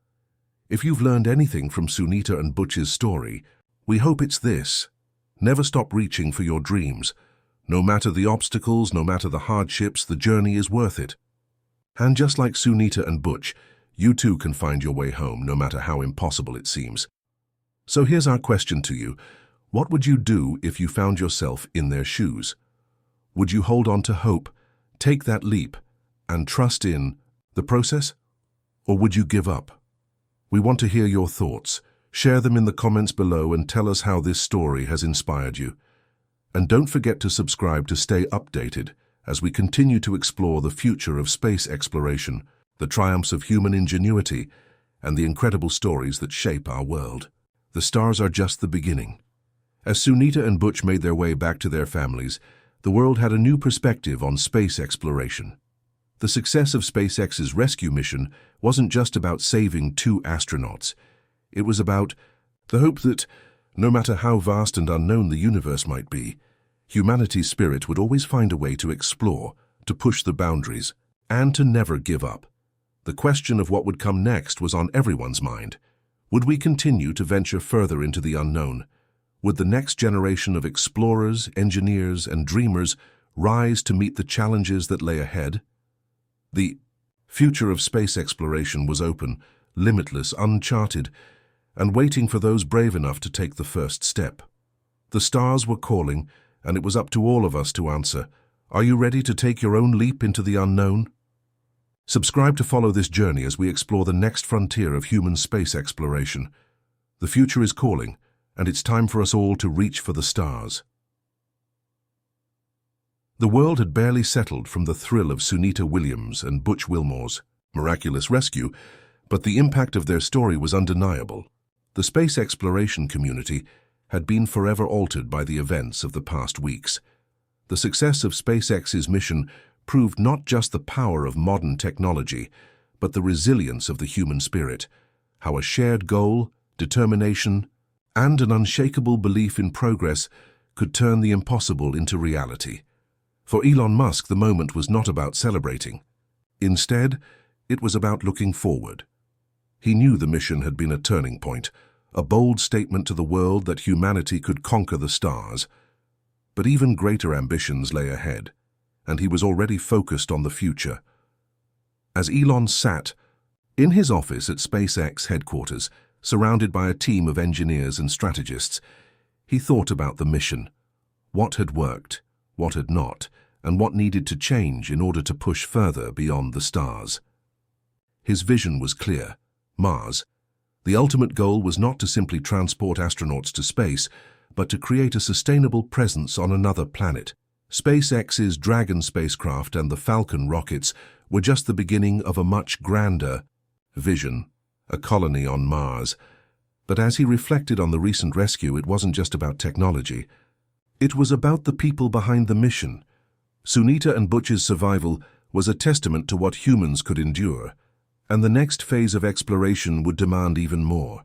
If you've learned anything from Sunita and Butch's story, we hope it's this: never stop reaching for your dreams. No matter the obstacles, no matter the hardships, the journey is worth it. And just like Sunita and Butch, you too can find your way home, no matter how impossible it seems. So here's our question to you. What would you do if you found yourself in their shoes? Would you hold on to hope, take that leap, and trust in the process? Or would you give up? We want to hear your thoughts. Share them in the comments below and tell us how this story has inspired you. And don't forget to subscribe to stay updated as we continue to explore the future of space exploration, the triumphs of human ingenuity, and the incredible stories that shape our world. The stars are just the beginning. As Sunita and Butch made their way back to their families, the world had a new perspective on space exploration. The success of SpaceX's rescue mission wasn't just about saving 2 astronauts. It was about the hope that, no matter how vast and unknown the universe might be, humanity's spirit would always find a way to explore, to push the boundaries, and to never give up. The question of what would come next was on everyone's mind. Would we continue to venture further into the unknown? Would the next generation of explorers, engineers, and dreamers rise to meet the challenges that lay ahead? The future of space exploration was open, limitless, uncharted, and waiting for those brave enough to take the first step. The stars were calling, and it was up to all of us to answer. Are you ready to take your own leap into the unknown? Subscribe to follow this journey as we explore the next frontier of human space exploration. The future is calling, and it's time for us all to reach for the stars. The world had barely settled from the thrill of Sunita Williams and Butch Wilmore's miraculous rescue, but the impact of their story was undeniable. The space exploration community had been forever altered by the events of the past weeks. The success of SpaceX's mission proved not just the power of modern technology, but the resilience of the human spirit, how a shared goal, determination, and an unshakable belief in progress could turn the impossible into reality. For Elon Musk, the moment was not about celebrating. Instead, it was about looking forward. He knew the mission had been a turning point, a bold statement to the world that humanity could conquer the stars. But even greater ambitions lay ahead, and he was already focused on the future. As Elon sat in his office at SpaceX headquarters, surrounded by a team of engineers and strategists, he thought about the mission, what had worked, what had not, and what needed to change in order to push further beyond the stars. His vision was clear: Mars. The ultimate goal was not to simply transport astronauts to space, but to create a sustainable presence on another planet. SpaceX's Dragon spacecraft and the Falcon rockets were just the beginning of a much grander vision, a colony on Mars. But as he reflected on the recent rescue, it wasn't just about technology. It was about the people behind the mission. Sunita and Butch's survival was a testament to what humans could endure, and the next phase of exploration would demand even more.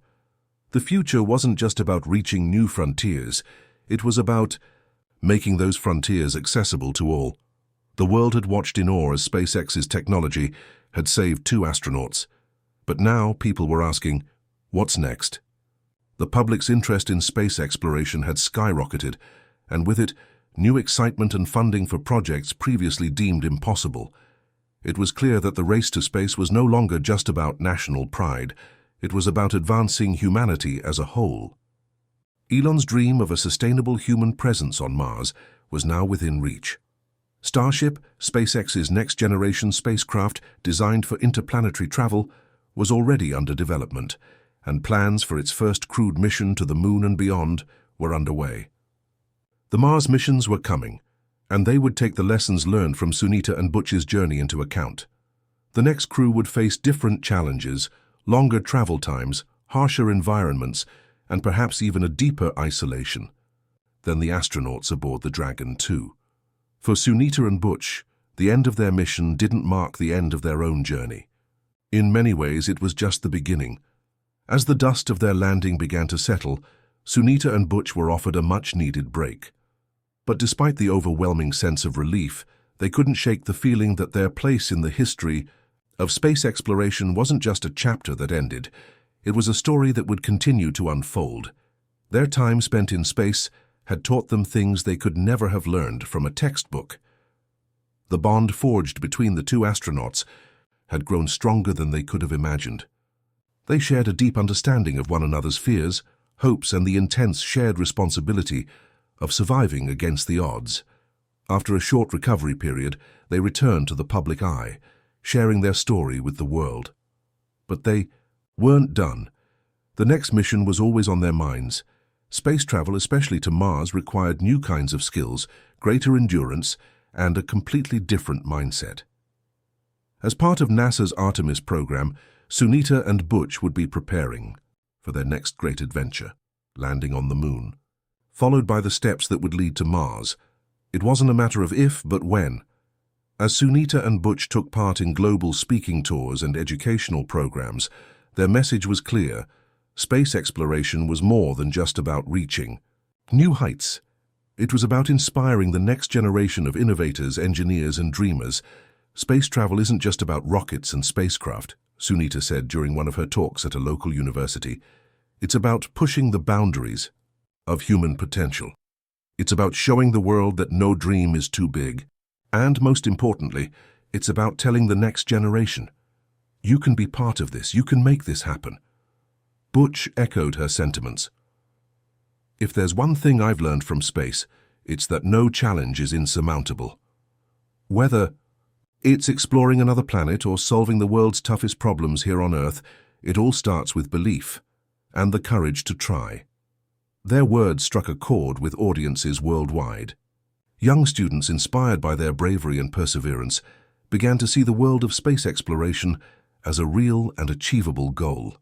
The future wasn't just about reaching new frontiers, it was about making those frontiers accessible to all. The world had watched in awe as SpaceX's technology had saved 2 astronauts. But now people were asking, what's next? The public's interest in space exploration had skyrocketed, and with it, new excitement and funding for projects previously deemed impossible. It was clear that the race to space was no longer just about national pride. It was about advancing humanity as a whole. Elon's dream of a sustainable human presence on Mars was now within reach. Starship, SpaceX's next-generation spacecraft designed for interplanetary travel, was already under development, and plans for its first crewed mission to the Moon and beyond were underway. The Mars missions were coming, and they would take the lessons learned from Sunita and Butch's journey into account. The next crew would face different challenges, longer travel times, harsher environments, and perhaps even a deeper isolation than the astronauts aboard the Dragon 2. For Sunita and Butch, the end of their mission didn't mark the end of their own journey. In many ways, it was just the beginning. As the dust of their landing began to settle, Sunita and Butch were offered a much-needed break. But despite the overwhelming sense of relief, they couldn't shake the feeling that their place in the history of space exploration wasn't just a chapter that ended. It was a story that would continue to unfold. Their time spent in space had taught them things they could never have learned from a textbook. The bond forged between the 2 astronauts had grown stronger than they could have imagined. They shared a deep understanding of one another's fears, hopes, and the intense shared responsibility of surviving against the odds. After a short recovery period, they returned to the public eye, sharing their story with the world. But they weren't done. The next mission was always on their minds. Space travel, especially to Mars, required new kinds of skills, greater endurance, and a completely different mindset. As part of NASA's Artemis program, Sunita and Butch would be preparing for their next great adventure, landing on the Moon, followed by the steps that would lead to Mars. It wasn't a matter of if, but when. As Sunita and Butch took part in global speaking tours and educational programs, their message was clear: space exploration was more than just about reaching new heights. It was about inspiring the next generation of innovators, engineers, and dreamers. Space travel isn't just about rockets and spacecraft, Sunita said during one of her talks at a local university. It's about pushing the boundaries of human potential. It's about showing the world that no dream is too big. And most importantly, it's about telling the next generation, you can be part of this, you can make this happen. Butch echoed her sentiments. If there's one thing I've learned from space, it's that no challenge is insurmountable. Whether it's exploring another planet or solving the world's toughest problems here on Earth, it all starts with belief and the courage to try. Their words struck a chord with audiences worldwide. Young students, inspired by their bravery and perseverance, began to see the world of space exploration as a real and achievable goal.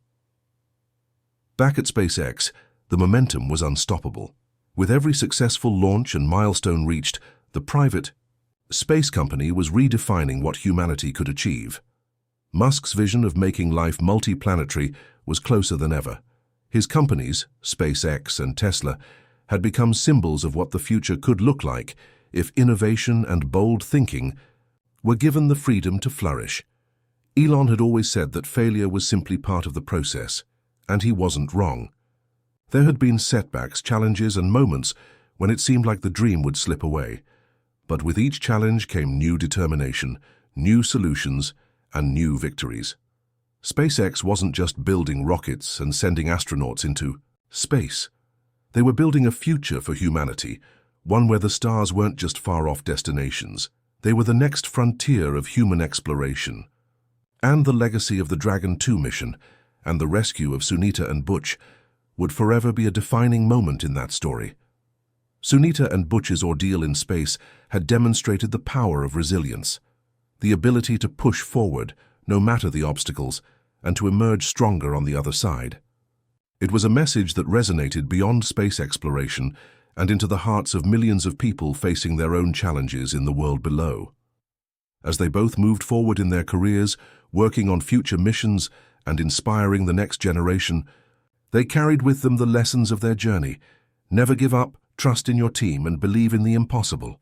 Back at SpaceX, the momentum was unstoppable. With every successful launch and milestone reached, the private space company was redefining what humanity could achieve. Musk's vision of making life multi-planetary was closer than ever. His companies, SpaceX and Tesla, had become symbols of what the future could look like if innovation and bold thinking were given the freedom to flourish. Elon had always said that failure was simply part of the process, and he wasn't wrong. There had been setbacks, challenges, and moments when it seemed like the dream would slip away. But with each challenge came new determination, new solutions, and new victories. SpaceX wasn't just building rockets and sending astronauts into space. They were building a future for humanity, one where the stars weren't just far-off destinations. They were the next frontier of human exploration. And the legacy of the Dragon 2 mission and the rescue of Sunita and Butch would forever be a defining moment in that story. Sunita and Butch's ordeal in space had demonstrated the power of resilience, the ability to push forward no matter the obstacles and to emerge stronger on the other side. It was a message that resonated beyond space exploration and into the hearts of millions of people facing their own challenges in the world below. As they both moved forward in their careers, working on future missions and inspiring the next generation, they carried with them the lessons of their journey. Never give up, trust in your team, and believe in the impossible.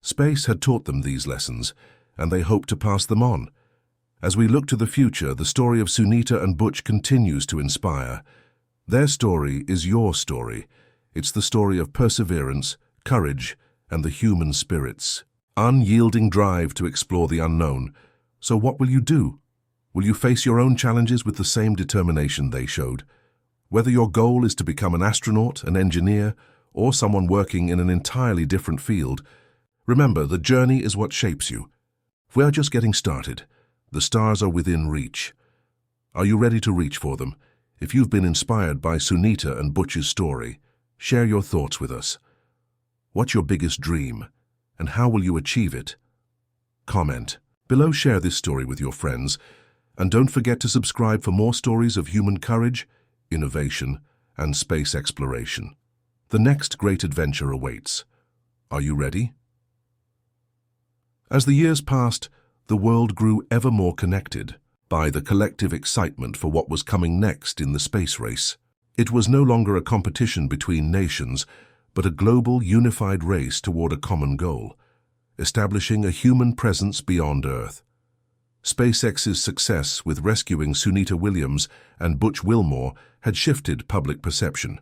Space had taught them these lessons, and they hoped to pass them on. As we look to the future, the story of Sunita and Butch continues to inspire. Their story is your story. It's the story of perseverance, courage, and the human spirit's unyielding drive to explore the unknown. So what will you do? Will you face your own challenges with the same determination they showed? Whether your goal is to become an astronaut, an engineer, or someone working in an entirely different field, remember, the journey is what shapes you. We are just getting started. The stars are within reach. Are you ready to reach for them? If you've been inspired by Sunita and Butch's story, share your thoughts with us. What's your biggest dream, and how will you achieve it? Comment below, share this story with your friends, and don't forget to subscribe for more stories of human courage, innovation, and space exploration. The next great adventure awaits. Are you ready? As the years passed, the world grew ever more connected by the collective excitement for what was coming next in the space race. It was no longer a competition between nations, but a global, unified race toward a common goal, establishing a human presence beyond Earth. SpaceX's success with rescuing Sunita Williams and Butch Wilmore had shifted public perception.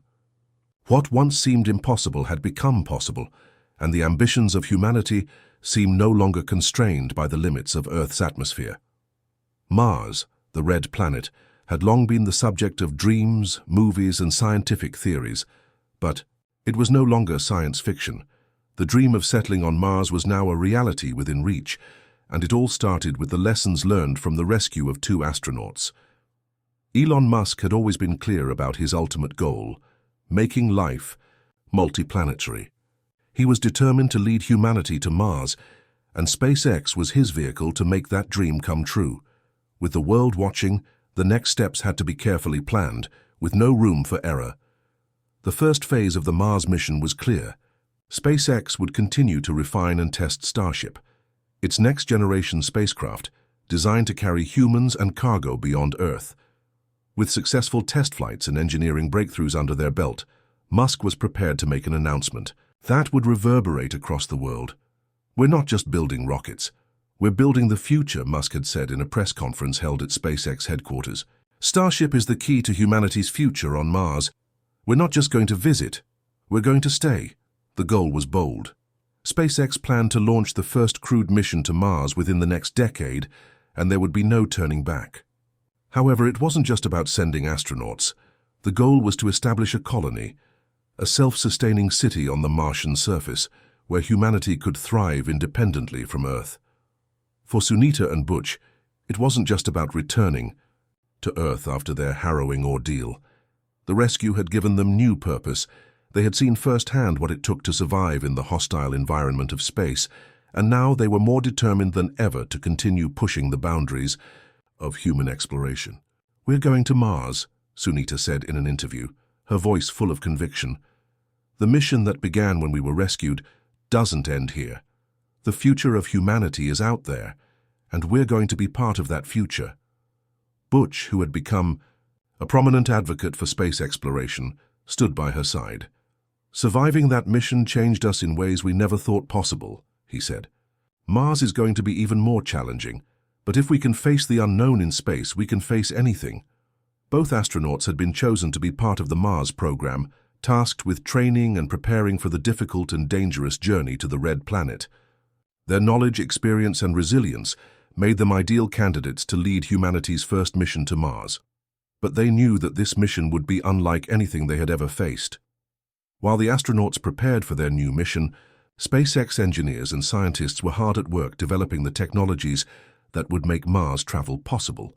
What once seemed impossible had become possible, and the ambitions of humanity seemed no longer constrained by the limits of Earth's atmosphere. Mars, the red planet, had long been the subject of dreams, movies, and scientific theories, but it was no longer science fiction. The dream of settling on Mars was now a reality within reach, and it all started with the lessons learned from the rescue of 2 astronauts. Elon Musk had always been clear about his ultimate goal, making life multiplanetary. He was determined to lead humanity to Mars, and SpaceX was his vehicle to make that dream come true. With the world watching, the next steps had to be carefully planned, with no room for error. The first phase of the Mars mission was clear. SpaceX would continue to refine and test Starship, its next-generation spacecraft designed to carry humans and cargo beyond Earth. With successful test flights and engineering breakthroughs under their belt, Musk was prepared to make an announcement that would reverberate across the world. "We're not just building rockets. We're building the future," Musk had said in a press conference held at SpaceX headquarters. "Starship is the key to humanity's future on Mars. We're not just going to visit. We're going to stay." The goal was bold. SpaceX planned to launch the first crewed mission to Mars within the next decade, and there would be no turning back. However, it wasn't just about sending astronauts. The goal was to establish a colony, a self-sustaining city on the Martian surface, where humanity could thrive independently from Earth. For Sunita and Butch, it wasn't just about returning to Earth after their harrowing ordeal. The rescue had given them new purpose. They had seen firsthand what it took to survive in the hostile environment of space, and now they were more determined than ever to continue pushing the boundaries of human exploration. "We're going to Mars," Sunita said in an interview, her voice full of conviction. "The mission that began when we were rescued doesn't end here. The future of humanity is out there, and we're going to be part of that future." Butch, who had become a prominent advocate for space exploration, stood by her side. "Surviving that mission changed us in ways we never thought possible," he said. "Mars is going to be even more challenging, but if we can face the unknown in space, we can face anything." Both astronauts had been chosen to be part of the Mars program, tasked with training and preparing for the difficult and dangerous journey to the red planet. Their knowledge, experience, and resilience made them ideal candidates to lead humanity's first mission to Mars. But they knew that this mission would be unlike anything they had ever faced. While the astronauts prepared for their new mission, SpaceX engineers and scientists were hard at work developing the technologies that would make Mars travel possible.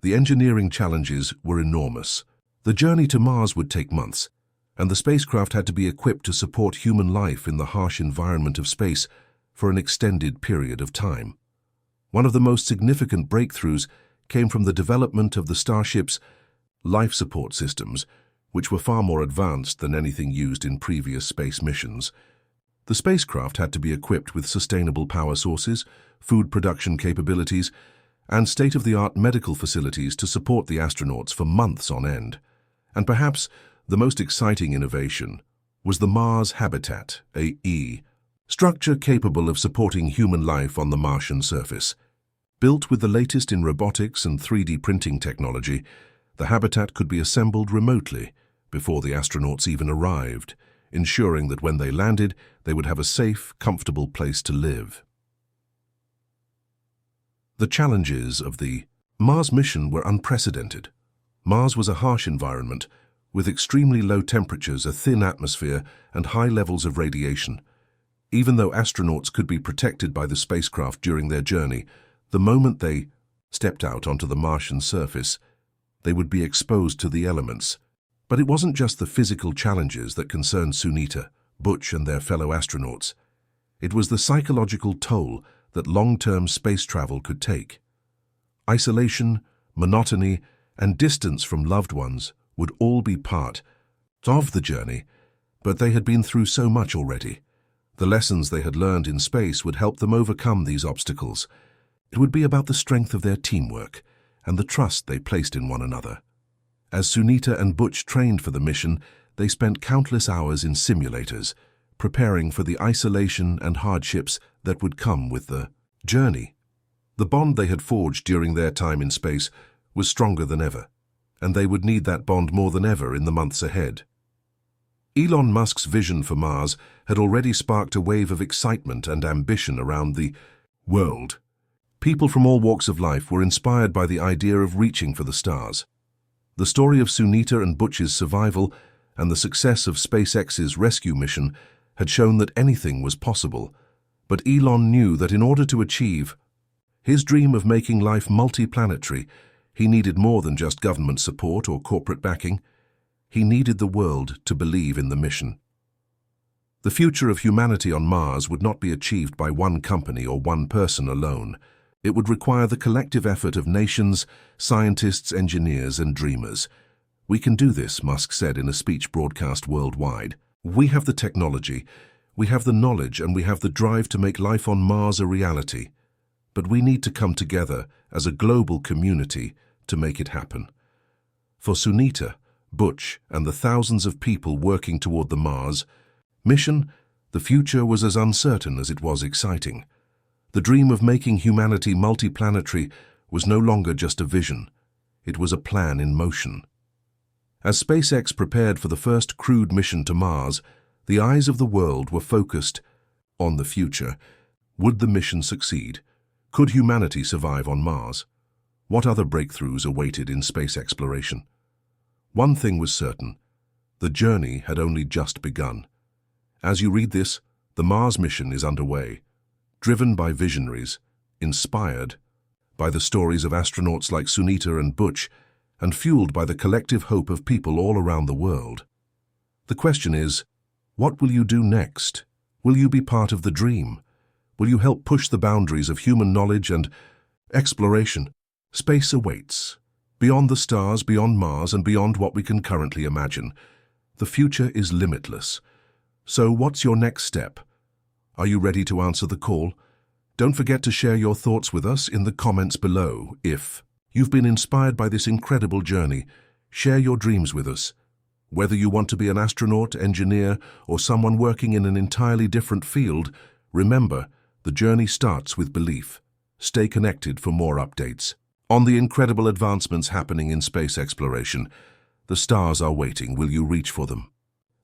The engineering challenges were enormous. The journey to Mars would take months, and the spacecraft had to be equipped to support human life in the harsh environment of space for an extended period of time. One of the most significant breakthroughs came from the development of the Starship's life support systems, which were far more advanced than anything used in previous space missions. The spacecraft had to be equipped with sustainable power sources, food production capabilities, and state-of-the-art medical facilities to support the astronauts for months on end. And perhaps the most exciting innovation was the Mars Habitat, AE, structure capable of supporting human life on the Martian surface. Built with the latest in robotics and 3D printing technology, the habitat could be assembled remotely before the astronauts even arrived, ensuring that when they landed, they would have a safe, comfortable place to live. The challenges of the Mars mission were unprecedented. Mars was a harsh environment, with extremely low temperatures, a thin atmosphere, and high levels of radiation. Even though astronauts could be protected by the spacecraft during their journey, the moment they stepped out onto the Martian surface, they would be exposed to the elements. But it wasn't just the physical challenges that concerned Sunita, Butch, and their fellow astronauts. It was the psychological toll that long-term space travel could take. Isolation, monotony, and distance from loved ones would all be part of the journey, but they had been through so much already. The lessons they had learned in space would help them overcome these obstacles. It would be about the strength of their teamwork and the trust they placed in one another. As Sunita and Butch trained for the mission, they spent countless hours in simulators, preparing for the isolation and hardships that would come with the journey. The bond they had forged during their time in space was stronger than ever, and they would need that bond more than ever in the months ahead. Elon Musk's vision for Mars had already sparked a wave of excitement and ambition around the world. People from all walks of life were inspired by the idea of reaching for the stars. The story of Sunita and Butch's survival and the success of SpaceX's rescue mission had shown that anything was possible, but Elon knew that in order to achieve his dream of making life multiplanetary, he needed more than just government support or corporate backing. He needed the world to believe in the mission. The future of humanity on Mars would not be achieved by one company or one person alone. It would require the collective effort of nations, scientists, engineers, and dreamers. "We can do this," Musk said in a speech broadcast worldwide. "We have the technology, we have the knowledge, and we have the drive to make life on Mars a reality. But we need to come together as a global community to make it happen." For Sunita, Butch, and the thousands of people working toward the Mars mission, the future was as uncertain as it was exciting. The dream of making humanity multiplanetary was no longer just a vision. It was a plan in motion. As SpaceX prepared for the first crewed mission to Mars, the eyes of the world were focused on the future. Would the mission succeed? Could humanity survive on Mars? What other breakthroughs awaited in space exploration? One thing was certain: the journey had only just begun. As you read this, the Mars mission is underway, driven by visionaries, inspired by the stories of astronauts like Sunita and Butch, and fueled by the collective hope of people all around the world. The question is, what will you do next? Will you be part of the dream? Will you help push the boundaries of human knowledge and exploration? Space awaits. Beyond the stars, beyond Mars, and beyond what we can currently imagine. The future is limitless. So what's your next step? Are you ready to answer the call? Don't forget to share your thoughts with us in the comments below. If you've been inspired by this incredible journey, share your dreams with us. Whether you want to be an astronaut, engineer, or someone working in an entirely different field, remember, the journey starts with belief. Stay connected for more updates on the incredible advancements happening in space exploration. The stars are waiting. Will you reach for them?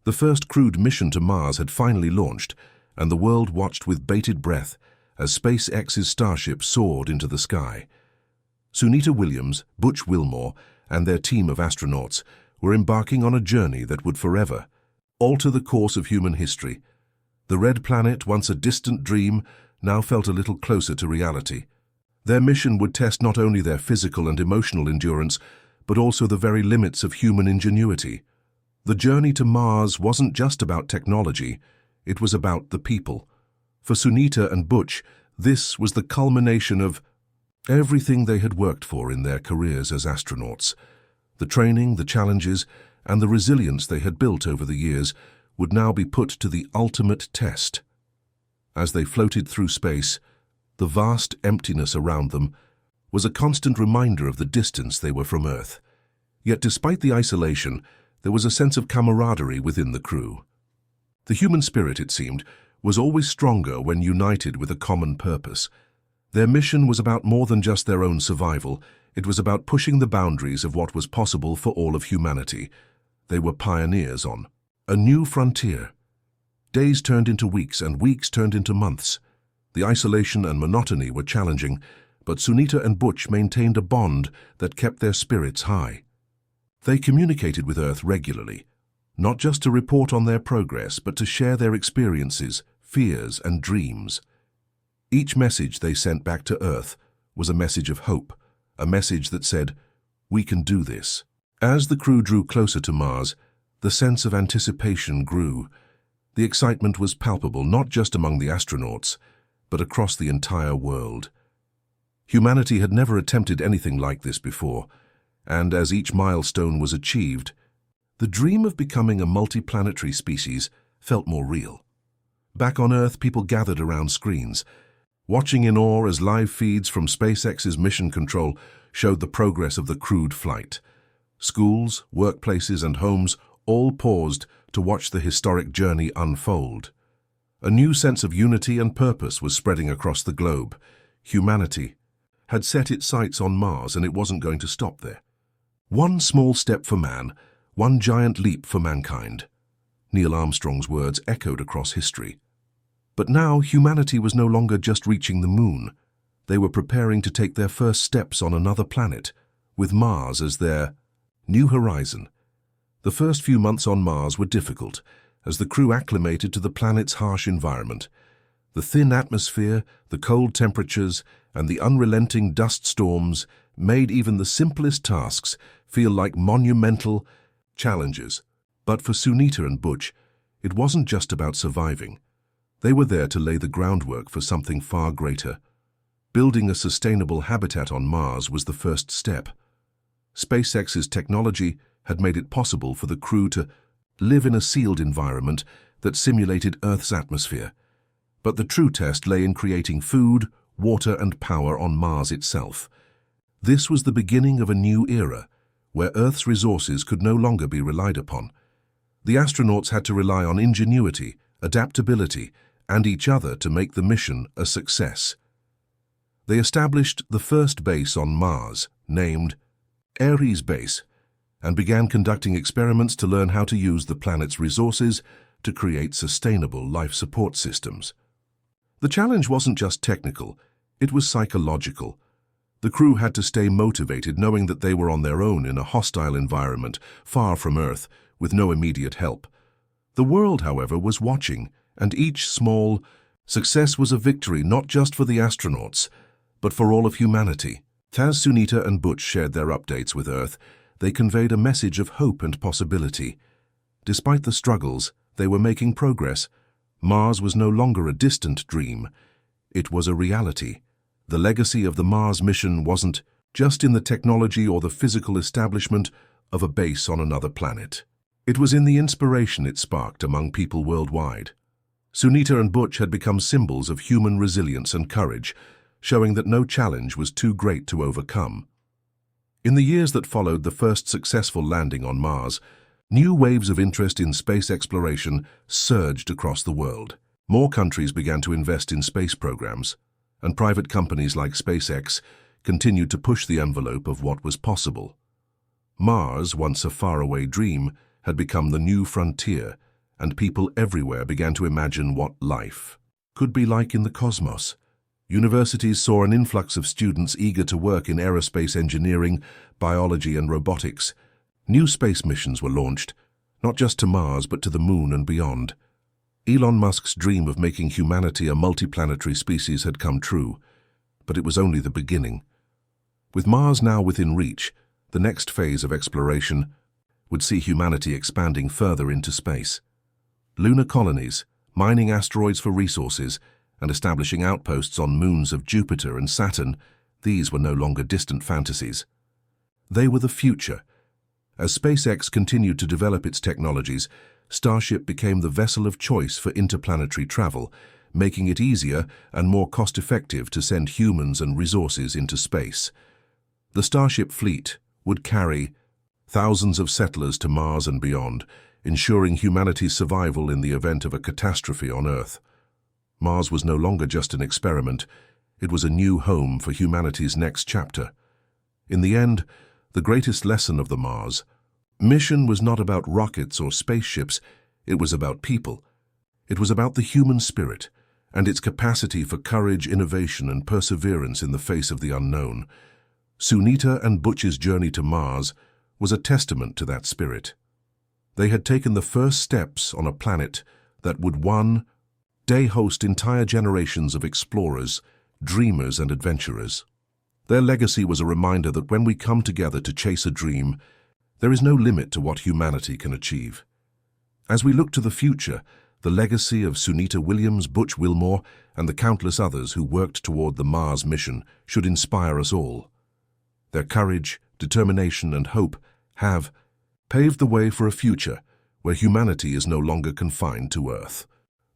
The first crewed mission to Mars had finally launched, and the world watched with bated breath as SpaceX's Starship soared into the sky. Sunita Williams, Butch Wilmore, and their team of astronauts were embarking on a journey that would forever alter the course of human history. The Red Planet, once a distant dream, now felt a little closer to reality. Their mission would test not only their physical and emotional endurance, but also the very limits of human ingenuity. The journey to Mars wasn't just about technology, it was about the people. For Sunita and Butch, this was the culmination of everything they had worked for in their careers as astronauts. The training, the challenges, and the resilience they had built over the years would now be put to the ultimate test. As they floated through space, the vast emptiness around them was a constant reminder of the distance they were from Earth. Yet despite the isolation, there was a sense of camaraderie within the crew. The human spirit, it seemed, was always stronger when united with a common purpose. Their mission was about more than just their own survival. It was about pushing the boundaries of what was possible for all of humanity. They were pioneers on a new frontier. Days turned into weeks and weeks turned into months. The isolation and monotony were challenging, but Sunita and Butch maintained a bond that kept their spirits high. They communicated with Earth regularly, not just to report on their progress, but to share their experiences, fears, and dreams. Each message they sent back to Earth was a message of hope, a message that said, "We can do this." As the crew drew closer to Mars, the sense of anticipation grew. The excitement was palpable not just among the astronauts, but across the entire world. Humanity had never attempted anything like this before, and as each milestone was achieved, the dream of becoming a multiplanetary species felt more real. Back on Earth, people gathered around screens, watching in awe as live feeds from SpaceX's mission control showed the progress of the crewed flight. Schools, workplaces, and homes all paused to watch the historic journey unfold. A new sense of unity and purpose was spreading across the globe. Humanity had set its sights on Mars, and it wasn't going to stop there. One small step for man, one giant leap for mankind. Neil Armstrong's words echoed across history. But now humanity was no longer just reaching the moon. They were preparing to take their first steps on another planet, with Mars as their new horizon. The first few months on Mars were difficult, as the crew acclimated to the planet's harsh environment. The thin atmosphere, the cold temperatures, and the unrelenting dust storms made even the simplest tasks feel like monumental challenges. But for Sunita and Butch, it wasn't just about surviving. They were there to lay the groundwork for something far greater. Building a sustainable habitat on Mars was the first step. SpaceX's technology had made it possible for the crew to live in a sealed environment that simulated Earth's atmosphere. But the true test lay in creating food, water, and power on Mars itself. This was the beginning of a new era, where Earth's resources could no longer be relied upon. The astronauts had to rely on ingenuity, adaptability, and each other to make the mission a success. They established the first base on Mars, named Ares Base, and began conducting experiments to learn how to use the planet's resources to create sustainable life support systems. The challenge wasn't just technical, it was psychological. The crew had to stay motivated, knowing that they were on their own in a hostile environment, far from Earth, with no immediate help. The world, however, was watching, and each small success was a victory not just for the astronauts, but for all of humanity. As Sunita and Butch shared their updates with Earth, they conveyed a message of hope and possibility. Despite the struggles, they were making progress. Mars was no longer a distant dream. It was a reality. The legacy of the Mars mission wasn't just in the technology or the physical establishment of a base on another planet. It was in the inspiration it sparked among people worldwide. Sunita and Butch had become symbols of human resilience and courage, showing that no challenge was too great to overcome. In the years that followed the first successful landing on Mars, new waves of interest in space exploration surged across the world. More countries began to invest in space programs, and private companies like SpaceX continued to push the envelope of what was possible. Mars, once a faraway dream, had become the new frontier, and people everywhere began to imagine what life could be like in the cosmos. Universities saw an influx of students eager to work in aerospace engineering, biology, and robotics. New space missions were launched, Not just to Mars, but to the Moon and beyond. Elon Musk's dream of making humanity a multiplanetary species had come true, but it was only the beginning. With Mars now within reach, the next phase of exploration would see humanity expanding further into space. Lunar colonies, mining asteroids for resources, and establishing outposts on moons of Jupiter and Saturn, these were no longer distant fantasies. They were the future. As SpaceX continued to develop its technologies, Starship became the vessel of choice for interplanetary travel, making it easier and more cost-effective to send humans and resources into space. The Starship fleet would carry thousands of settlers to Mars and beyond, ensuring humanity's survival in the event of a catastrophe on Earth. Mars was no longer just an experiment, it was a new home for humanity's next chapter. In the end, the greatest lesson of the Mars mission was not about rockets or spaceships, it was about people. It was about the human spirit and its capacity for courage, innovation, and perseverance in the face of the unknown. Sunita and Butch's journey to Mars was a testament to that spirit. They had taken the first steps on a planet that would one day host entire generations of explorers, dreamers, and adventurers. Their legacy was a reminder that when we come together to chase a dream, there is no limit to what humanity can achieve. As we look to the future, the legacy of Sunita Williams, Butch Wilmore, and the countless others who worked toward the Mars mission should inspire us all. Their courage, determination, and hope have paved the way for a future where humanity is no longer confined to Earth.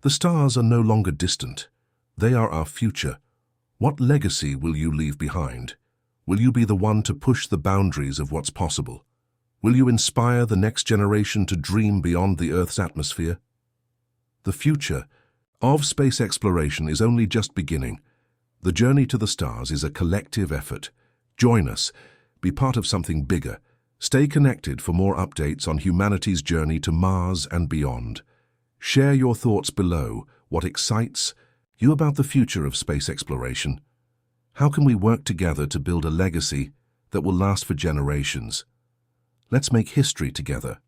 The stars are no longer distant. They are our future. What legacy will you leave behind? Will you be the one to push the boundaries of what's possible? Will you inspire the next generation to dream beyond the Earth's atmosphere? The future of space exploration is only just beginning. The journey to the stars is a collective effort. Join us. Be part of something bigger. Stay connected for more updates on humanity's journey to Mars and beyond. Share your thoughts below. What excites you about the future of space exploration? How can we work together to build a legacy that will last for generations? Let's make history together.